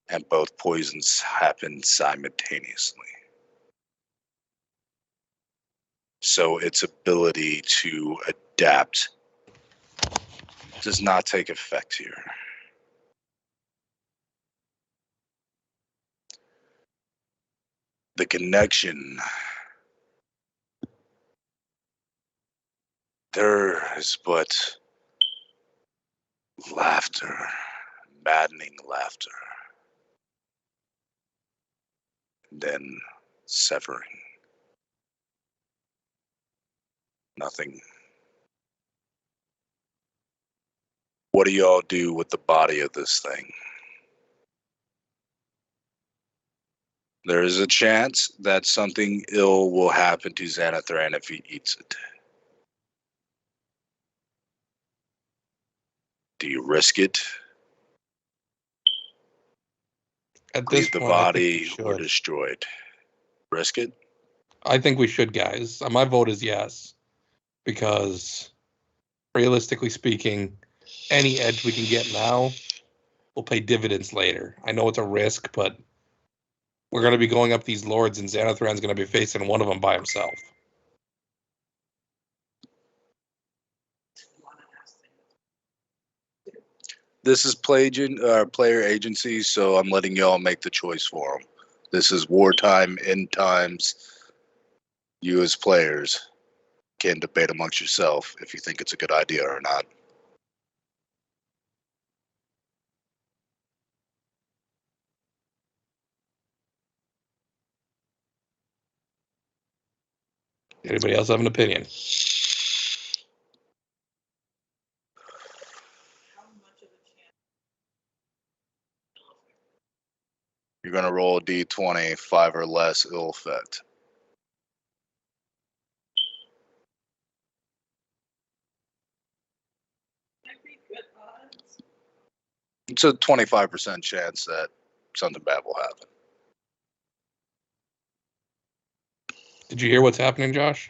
And both poisons happen simultaneously. So its ability to adapt does not take effect here. The connection. There is but laughter, maddening laughter, and then severing. Nothing. What do y'all do with the body of this thing? There is a chance that something ill will happen to Xanathran if he eats it. Do you risk it? At this Leave the point, body or destroy it? Risk it? I think we should, guys. My vote is yes. Because realistically speaking, any edge we can get now will pay dividends later. I know it's a risk, but we're going to be going up these lords, and Xanathran's going to be facing one of them by himself. This is player agency, so I'm letting y'all make the choice for them. This is wartime, end times. You as players can debate amongst yourself if you think it's a good idea or not. Anybody else have an opinion? You're going to roll a d20, 5 or less, ill effect. It's a 25% chance that something bad will happen. Did you hear what's happening, Josh?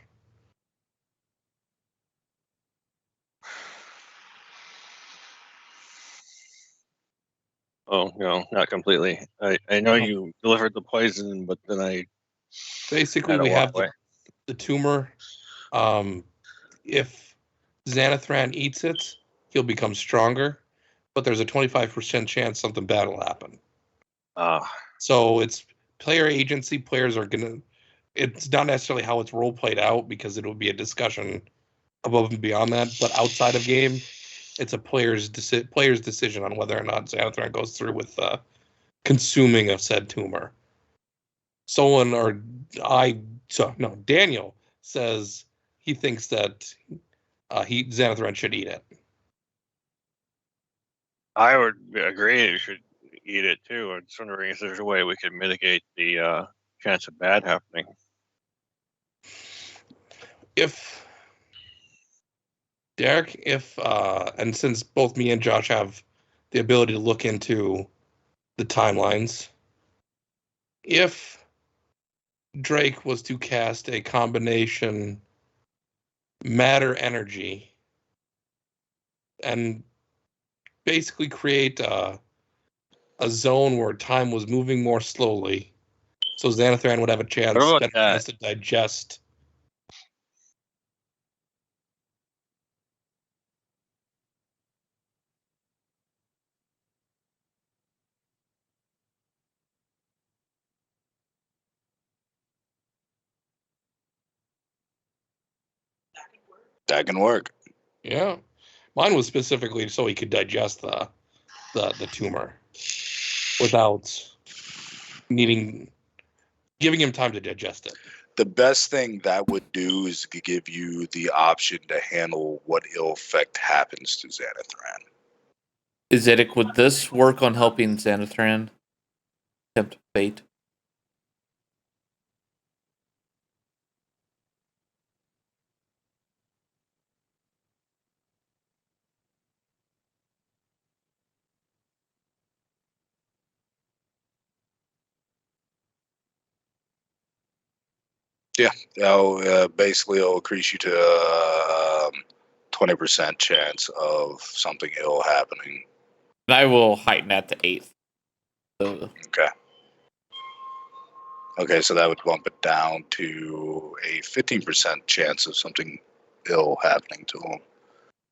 Oh, no, not completely. I know you delivered the poison, but then I basically we have the tumor. If Xanathran eats it, he'll become stronger, but there's a 25% chance something bad will happen. So it's player agency. Players are gonna. It's not necessarily how it's role played out because it will be a discussion above and beyond that. But outside of game, it's a player's decision on whether or not Xanathran goes through with consuming of said tumor. Daniel says he thinks that Xanathran should eat it. I would agree it should eat it too. I'm just wondering if there's a way we could mitigate the chance of bad happening. And since both me and Josh have the ability to look into the timelines. If Drake was to cast a combination matter energy and basically create a zone where time was moving more slowly, so Xanathran would have a chance, What about better that? chance to digest. That can work. Yeah, mine was specifically so he could digest the tumor without giving him time to digest it. The best thing that would do is to give you the option to handle what ill effect happens to Xanathran. Zedek, would this work on helping Xanathran tempt fate? Yeah, basically it'll increase you to 20% chance of something ill happening. And I will heighten that to 8th. So, Okay, so that would bump it down to a 15% chance of something ill happening to him.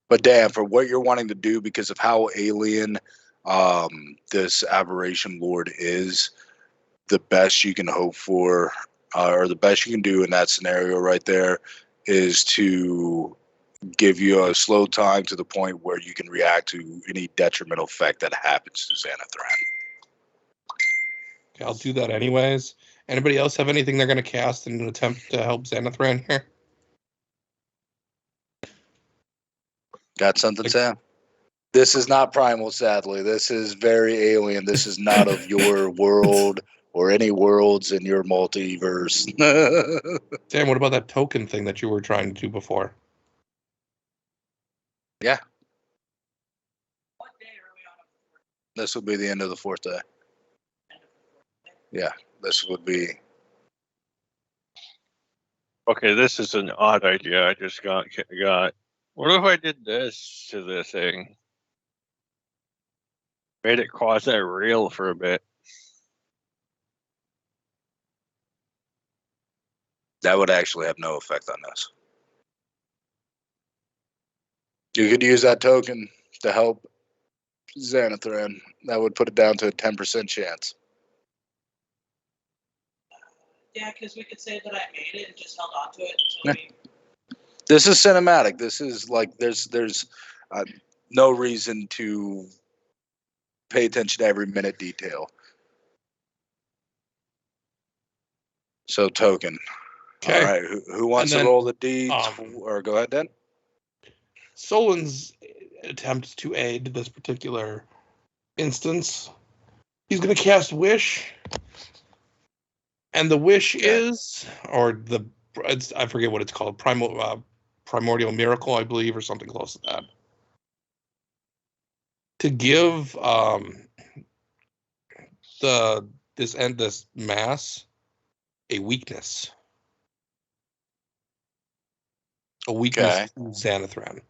But damn, for what you're wanting to do, because of how alien this aberration lord is, the best you can hope for, or the best you can do in that scenario right there, is to give you a slow time to the point where you can react to any detrimental effect that happens to Xanathran. Okay, I'll do that anyways. Anybody else have anything they're going to cast in an attempt to help Xanathran here? Got something, Sam? This is not primal, sadly. This is very alien. This is not of your world or any worlds in your multiverse. Sam, what about that token thing that you were trying to do before? Yeah, What day are we on? this would be the end of the 4th day. Yeah, this would be. Okay, this is an odd idea I just got. What if I did this to the thing? Made it quasi-real for a bit. That would actually have no effect on this. You could use that token to help Xanathran. That would put it down to a 10% chance. Yeah, because we could say that I made it and just held on to it until we. This is cinematic. This is like there's no reason to pay attention to every minute detail. So token. Okay. All right. Who wants And to then, roll the D? Or go ahead, Dan. Solon's attempt to aid this particular instance, he's going to cast Wish. And the wish is, or I forget what it's called, primordial miracle, I believe, or something close to that. To give this mass a weakness. A weakness to Xanathran.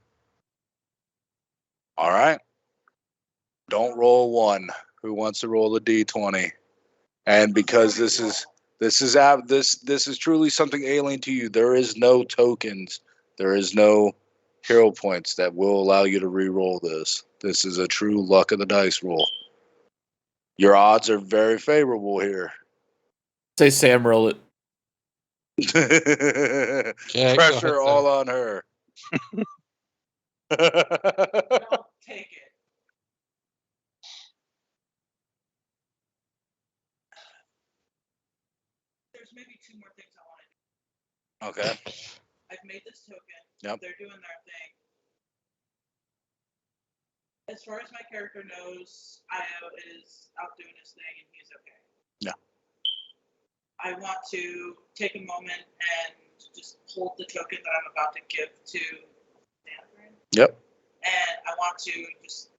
All right. Don't roll 1. Who wants to roll the D20? And because this is truly something alien to you, there is no tokens. There is no hero points that will allow you to re-roll this. This is a true luck of the dice roll. Your odds are very favorable here. say Sam roll it. Pressure all on her. I'll take it. There's maybe 2 more things I want to do. Okay. I've made this token. Yep. They're doing their thing. As far as my character knows, Io is out doing his thing and he's okay. Yeah. I want to take a moment and just hold the token that I'm about to give to Xanathran. Yep. And I want to just,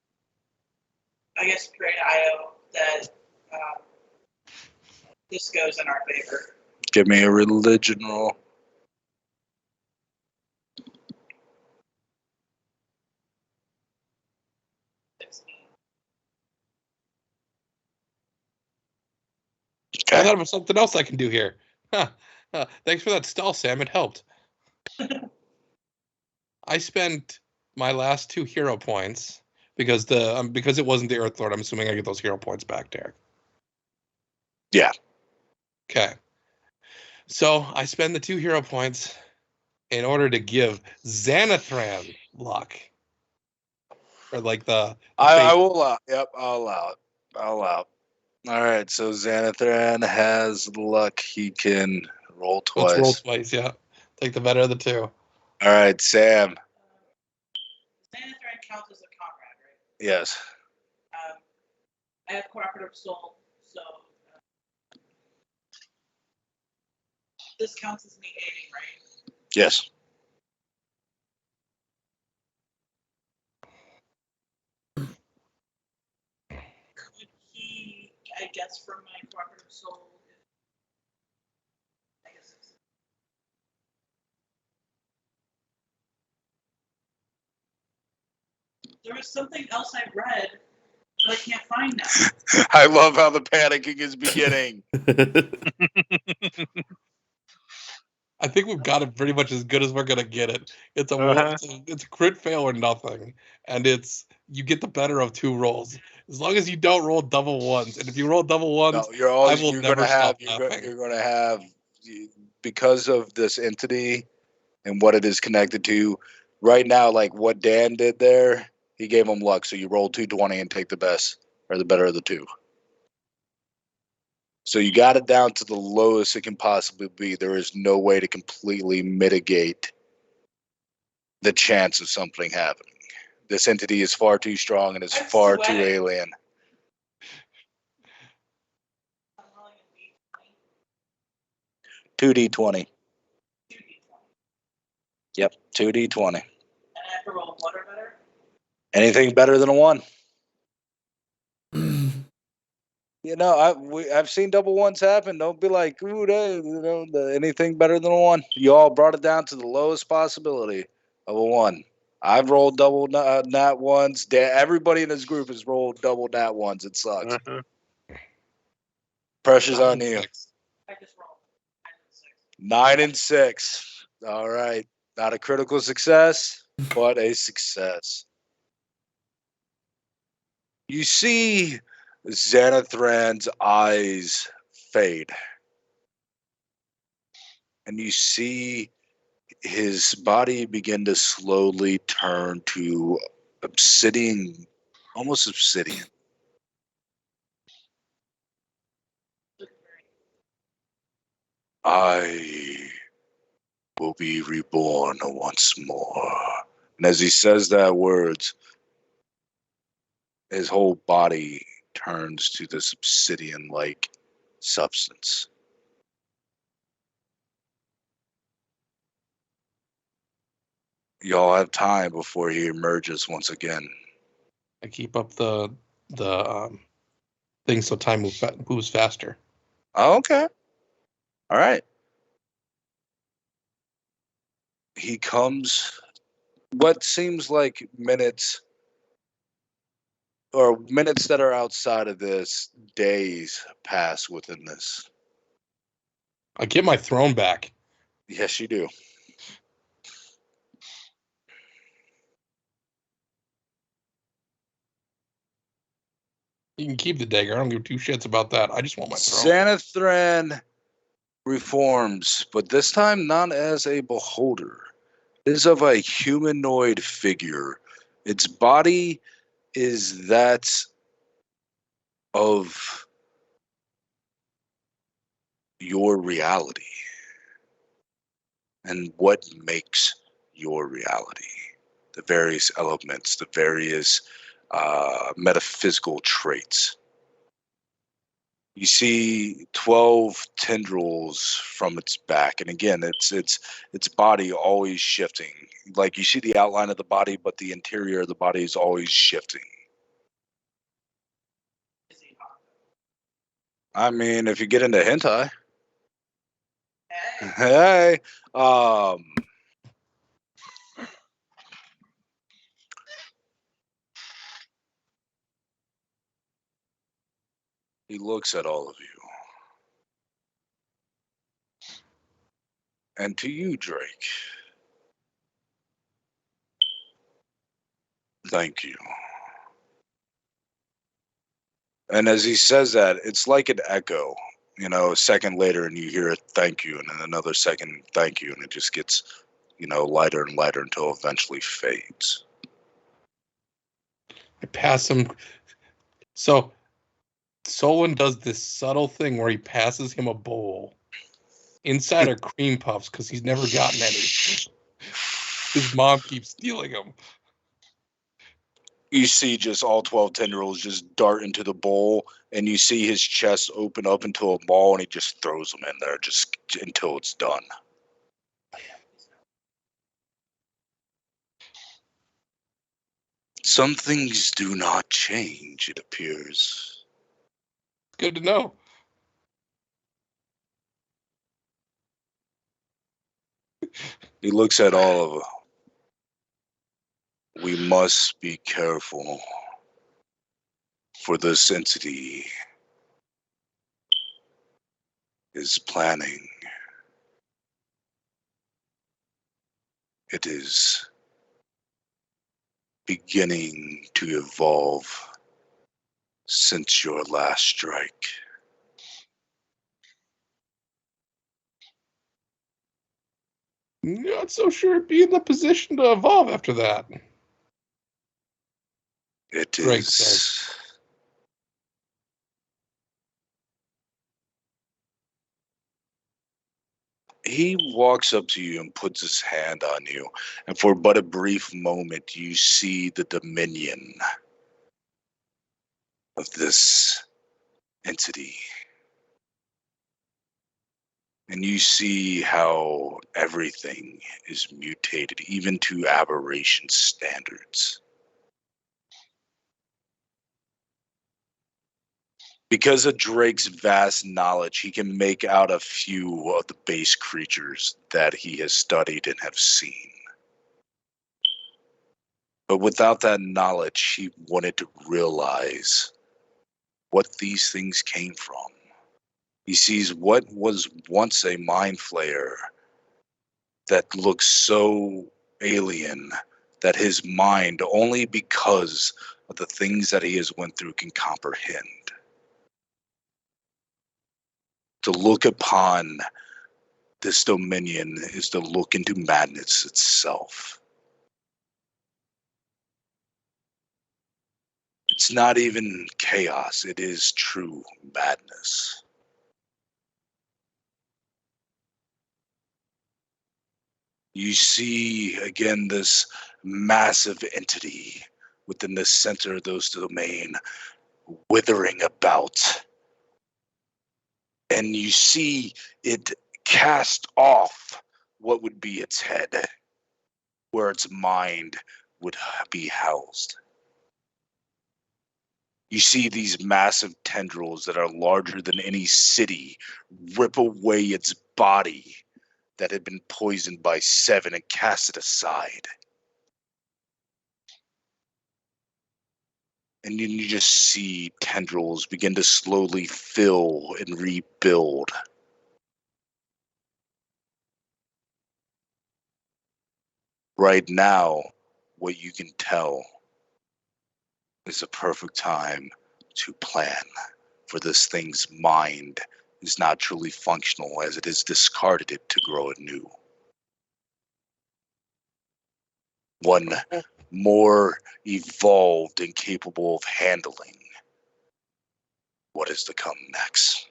I guess, create Io that This goes in our favor. Give me a religion roll. I thought of something else I can do here. Thanks for that stall, Sam. It helped. I spent my last 2 hero points because because it wasn't the Earth Lord. I'm assuming I get those hero points back, Derek. Yeah. Okay. So I spend the 2 hero points in order to give Xanathran luck. Or like the I will allow. Yep, I'll allow it. I'll allow it. All right, so Xanathran has luck. He can roll twice. Let's roll twice, yeah. Take the better of the 2. All right, Sam. Xanathran counts as a comrade, right? Yes. I have cooperative soul, so this counts as me aiding, right? Yes. Could he, I guess, from my cooperative soul, I guess it's... There was something else I read that I can't find now. I love how the panicking is beginning. I think we've got it pretty much as good as we're gonna get it. It's a crit fail or nothing, and you get the better of 2 rolls as long as you don't roll double ones. And if you roll double ones, No, you're never stop you're laughing. going to have, because of this entity and what it is connected to. Right now, like what Dan did there, he gave him luck. So you roll 220 and take the best or the better of the 2. So you got it down to the lowest it can possibly be. There is no way to completely mitigate the chance of something happening. This entity is far too strong and is far too alien. I'm rolling a 2d20. 2d20. Yep, 2d20. And I have to roll what or better? Anything better than a 1. I've seen double 1s happen. Don't be like, ooh, anything better than a 1. You all brought it down to the lowest possibility of a 1. I've rolled double nat 1s. Everybody in this group has rolled double nat 1s. It sucks. Pressure's on you. I just rolled 9 and 6. All right. Not a critical success, but a success. You see Xanathran's eyes fade. And you see his body begin to slowly turn to obsidian, almost obsidian. I will be reborn once more. And as he says that words, his whole body turns to this obsidian-like substance. Y'all have time before he emerges once again. I keep up the thing so time moves faster. Oh, okay. All right. He comes what seems like minutes, or minutes that are outside of this, days pass within this. I get my throne back. Yes, you do. You can keep the dagger. I don't give 2 shits about that. I just want my throne. Xanathran reforms, but this time not as a beholder. It is of a humanoid figure. Its body is that of your reality and what makes your reality. The various elements, the various metaphysical traits. You see 12 tendrils from its back, and again, its body always shifting. Like you see the outline of the body, but the interior of the body is always shifting. I mean, if you get into hentai. Hey. He looks at all of you. And to you, Drake. Thank you. And as he says that, it's like an echo. You know, a second later, and you hear a thank you, and then another second thank you, and it just gets, lighter and lighter until it eventually fades. I pass him. So, Solon does this subtle thing where he passes him a bowl. Inside are cream puffs because he's never gotten any. His mom keeps stealing them. You see just all 12 tendrils just dart into the bowl, and you see his chest open up into a ball, and he just throws them in there just until it's done. Some things do not change, it appears. Good to know. He looks at all of them. We must be careful, for this entity is planning. It is beginning to evolve since your last strike. Not so sure it'd be in the position to evolve after that. It Drake is. says. He walks up to you and puts his hand on you, and for but a brief moment, you see the dominion of this entity. And you see how everything is mutated, even to aberration standards. Because of Drake's vast knowledge, he can make out a few of the base creatures that he has studied and have seen. But without that knowledge, he wanted to realize what these things came from. He sees what was once a mind flayer that looks so alien that his mind, only because of the things that he has went through, can comprehend. To look upon this dominion is to look into madness itself. It's not even chaos, it is true madness. You see, again, this massive entity within the center of those domain withering about. And you see it cast off what would be its head, where its mind would be housed. You see these massive tendrils that are larger than any city rip away its body that had been poisoned by Seven and cast it aside. And then you just see tendrils begin to slowly fill and rebuild. Right now, what you can tell is a perfect time to plan, for this thing's mind is not truly functional as it has discarded it to grow anew. One more evolved and capable of handling what is to come next.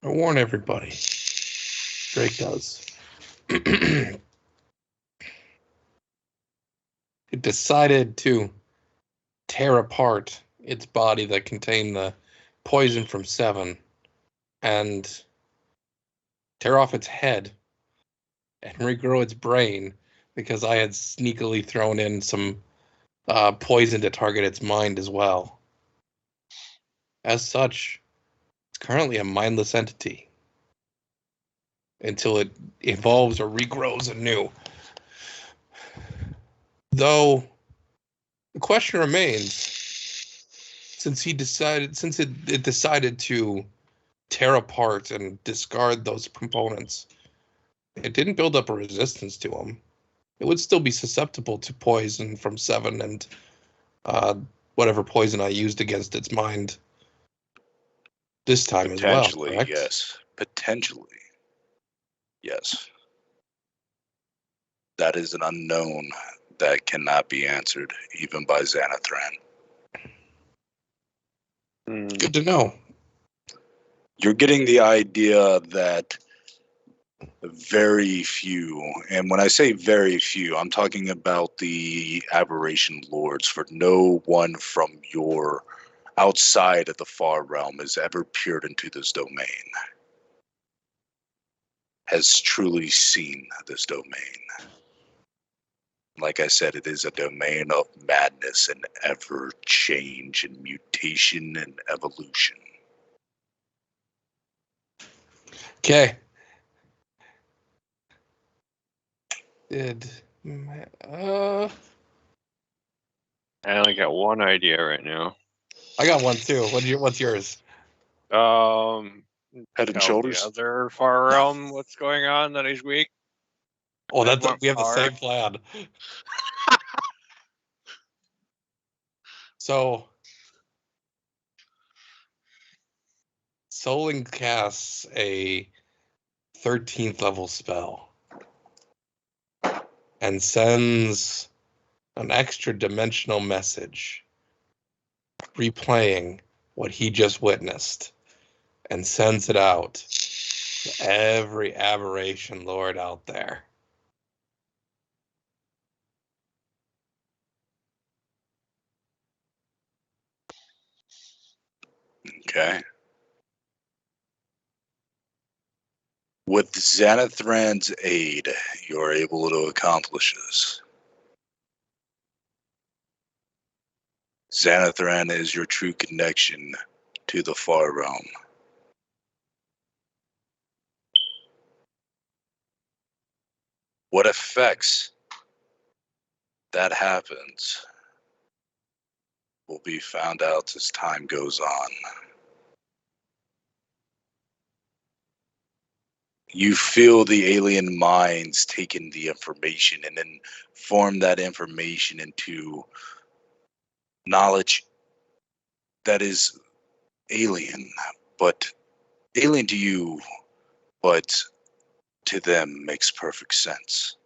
I warn everybody. Drake does. It decided to tear apart its body that contained the poison from Seven and tear off its head and regrow its brain because I had sneakily thrown in some poison to target its mind as well. As such, it's currently a mindless entity until it evolves or regrows anew. Though the question remains, since it decided to tear apart and discard those components, it didn't build up a resistance to them. It would still be susceptible to poison from 7 and whatever poison I used against its mind this time as well. Potentially, Correct? yes. Potentially, yes. That is an unknown that cannot be answered, even by Xanathran. Good to know. You're getting the idea that very few, and when I say very few, I'm talking about the aberration lords, for no one from your outside of the far realm has ever peered into this domain, has truly seen this domain. Like I said, it is a domain of madness and ever change and mutation and evolution. Okay. I only got one idea right now. I got one too. What's yours? Head and Tell shoulders. the other far realm what's going on that he's weak. Oh, That went we have the far. same plan. So, Soling casts a 13th level spell and sends an extra dimensional message replaying what he just witnessed and sends it out to every aberration lord out there. Okay. With Xanathran's aid, you're able to accomplish this. Xanathran is your true connection to the far realm. What effects that happens will be found out as time goes on. You feel the alien minds taking the information and then form that information into knowledge that is alien to you, but to them makes perfect sense.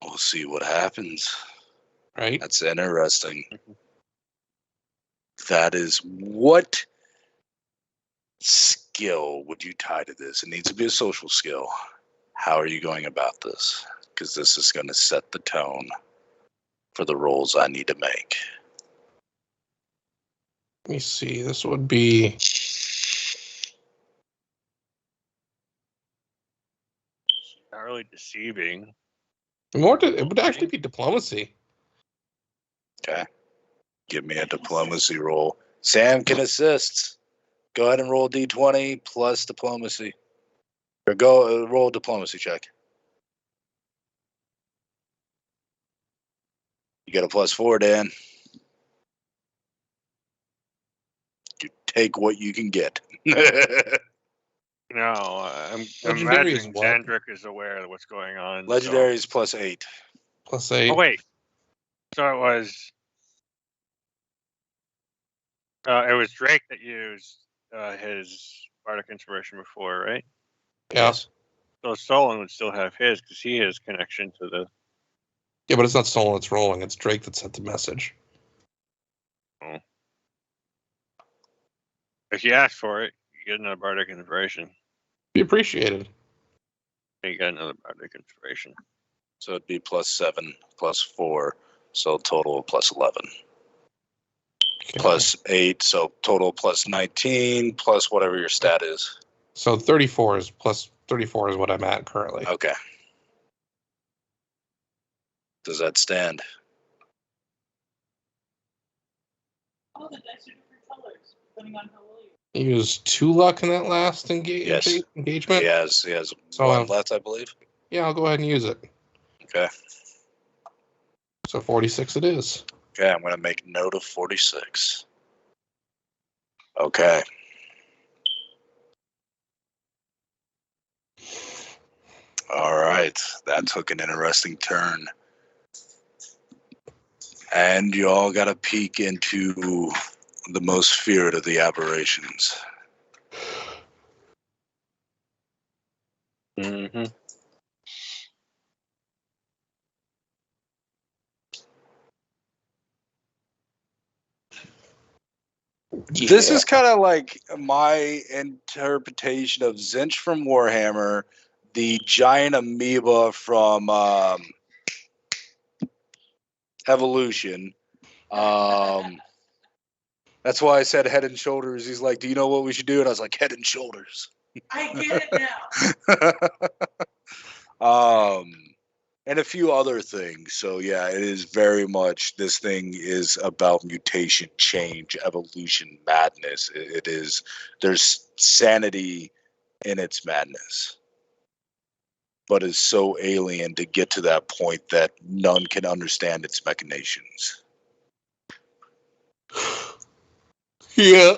We'll see what happens. Right? That's interesting. That is, what skill would you tie to this? It needs to be a social skill. How are you going about this? Because this is going to set the tone for the rolls I need to make. Let me see. This would be Not really deceiving. it would actually be diplomacy. Okay. Give me a diplomacy roll. Sam can assist. Go ahead and roll D20 plus diplomacy. Or go roll a diplomacy check. You got a +4, Dan. You take what you can get. No, I'm Legendary is imagining what? Xandric is aware of what's going on. Legendary is +8. +8. Oh wait, so it was Drake that used his bardic inspiration before, right? Yeah. Yes. So Solon would still have his because he has connection to the. Yeah, but it's not Solon that's rolling. It's Drake that sent the message. Oh. If you ask for it, you get another bardic inspiration. Be appreciated. You get another bardic inspiration. So it'd be +7, +4, so total of +11. plus 8, so total plus 19 plus whatever your stat is. So 34 is plus 34 is what I'm at currently. Okay. Does that stand? Oh, the dice are different colors, depending on how well you. You used 2 luck in that last Yes. engagement? He has So, 1 left, I believe. Yeah, I'll go ahead and use it. Okay. So 46 it is. Okay, I'm going to make note of 46. Okay. All right. That took an interesting turn. And you all got a peek into the most feared of the aberrations. Mm-hmm. This is kind of like my interpretation of Zinch from Warhammer, the giant amoeba from Evolution. That's why I said Head and Shoulders. He's like, "Do you know what we should do?" And I was like, "Head and Shoulders." I get it now. And a few other things. So yeah, it is very much, this thing is about mutation, change, evolution, madness. It is, there's sanity in its madness, but it's so alien to get to that point that none can understand its machinations. Yeah.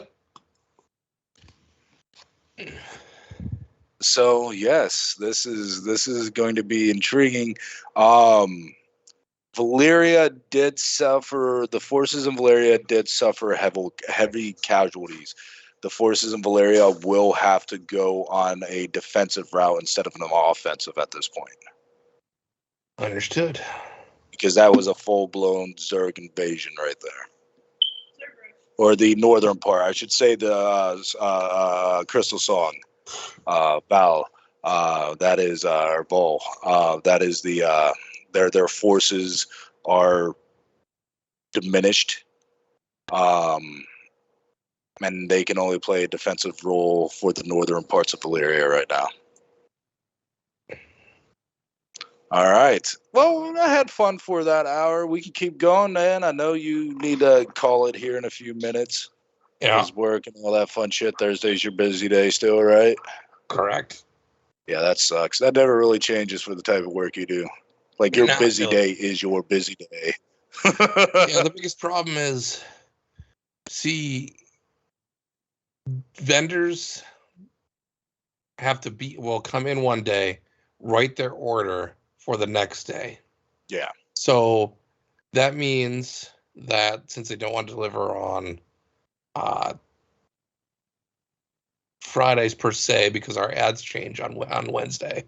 So yes, this is going to be intriguing. Valyria did suffer. The forces in Valyria did suffer heavy casualties. The forces in Valyria will have to go on a defensive route instead of an offensive at this point, Understood. because that was a full-blown Zerg invasion right there, or the northern part, I should say. The Crystal Song, Val. That is our Bull. That is the their forces are diminished, and they can only play a defensive role for the northern parts of Valyria right now. All right. Well, I had fun for that hour. We can keep going, man. I know you need to call it here in a few minutes. Yeah. His work and all that fun shit. Thursday's your busy day still, right? Correct. Yeah, that sucks. That never really changes for the type of work you do. Like, your busy day is your busy day. Yeah, the biggest problem is, see, vendors have to come in one day, write their order for the next day. Yeah. So that means that since they don't want to deliver on Fridays per se, because our ads change on Wednesday,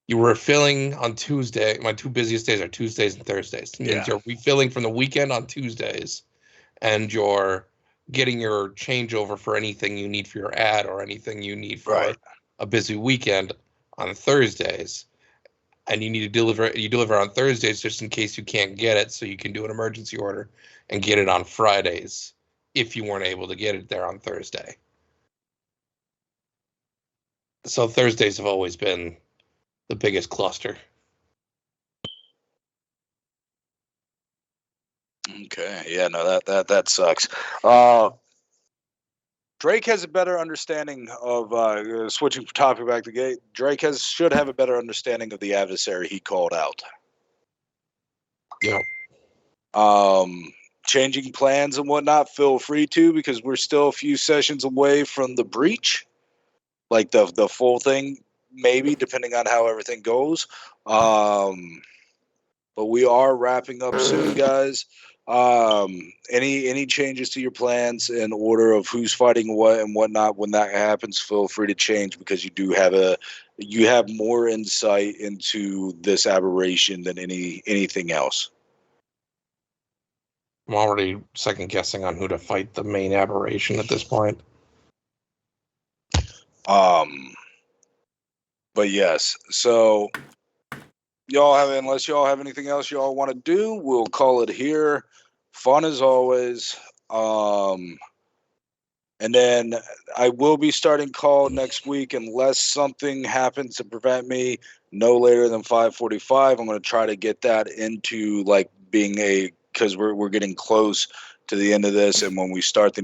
you were filling on Tuesday. My 2 busiest days are Tuesdays and Thursdays. It means you're refilling from the weekend on Tuesdays, and you're getting your changeover for anything you need for your ad or anything you need for a busy weekend on Thursdays. And you deliver on Thursdays just in case you can't get it, so you can do an emergency order and get it on Fridays if you weren't able to get it there on Thursday. So Thursdays have always been the biggest cluster. Okay. Yeah, no, that sucks. Drake has a better understanding of switching topic back to gate. Drake should have a better understanding of the adversary he called out. Yeah. Changing plans and whatnot, feel free to, because we're still a few sessions away from the breach, like the full thing, maybe, depending on how everything goes. But we are wrapping up soon, guys. Any changes to your plans in order of who's fighting what and whatnot, when that happens, feel free to change, because you have more insight into this aberration than anything else. I'm already second guessing on who to fight the main aberration at this point. But yes, so unless y'all have anything else y'all want to do, we'll call it here. fun as always. And then I will be starting call next week unless something happens to prevent me no later than 5:45. I'm going to try to get that into like being because we're getting close to the end of this, and when we start the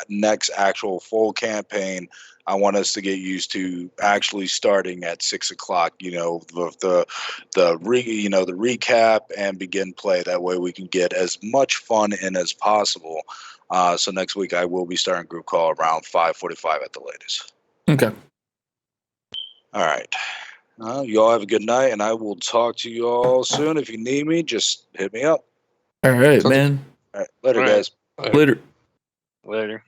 next actual full campaign, I want us to get used to actually starting at 6:00. The recap and begin play. That way we can get as much fun in as possible. So next week I will be starting group call around 5:45 at the latest. Okay. All right. You all have a good night, and I will talk to you all soon. If you need me, just hit me up. All right, man. All right. Later, All right. guys. Later. Later.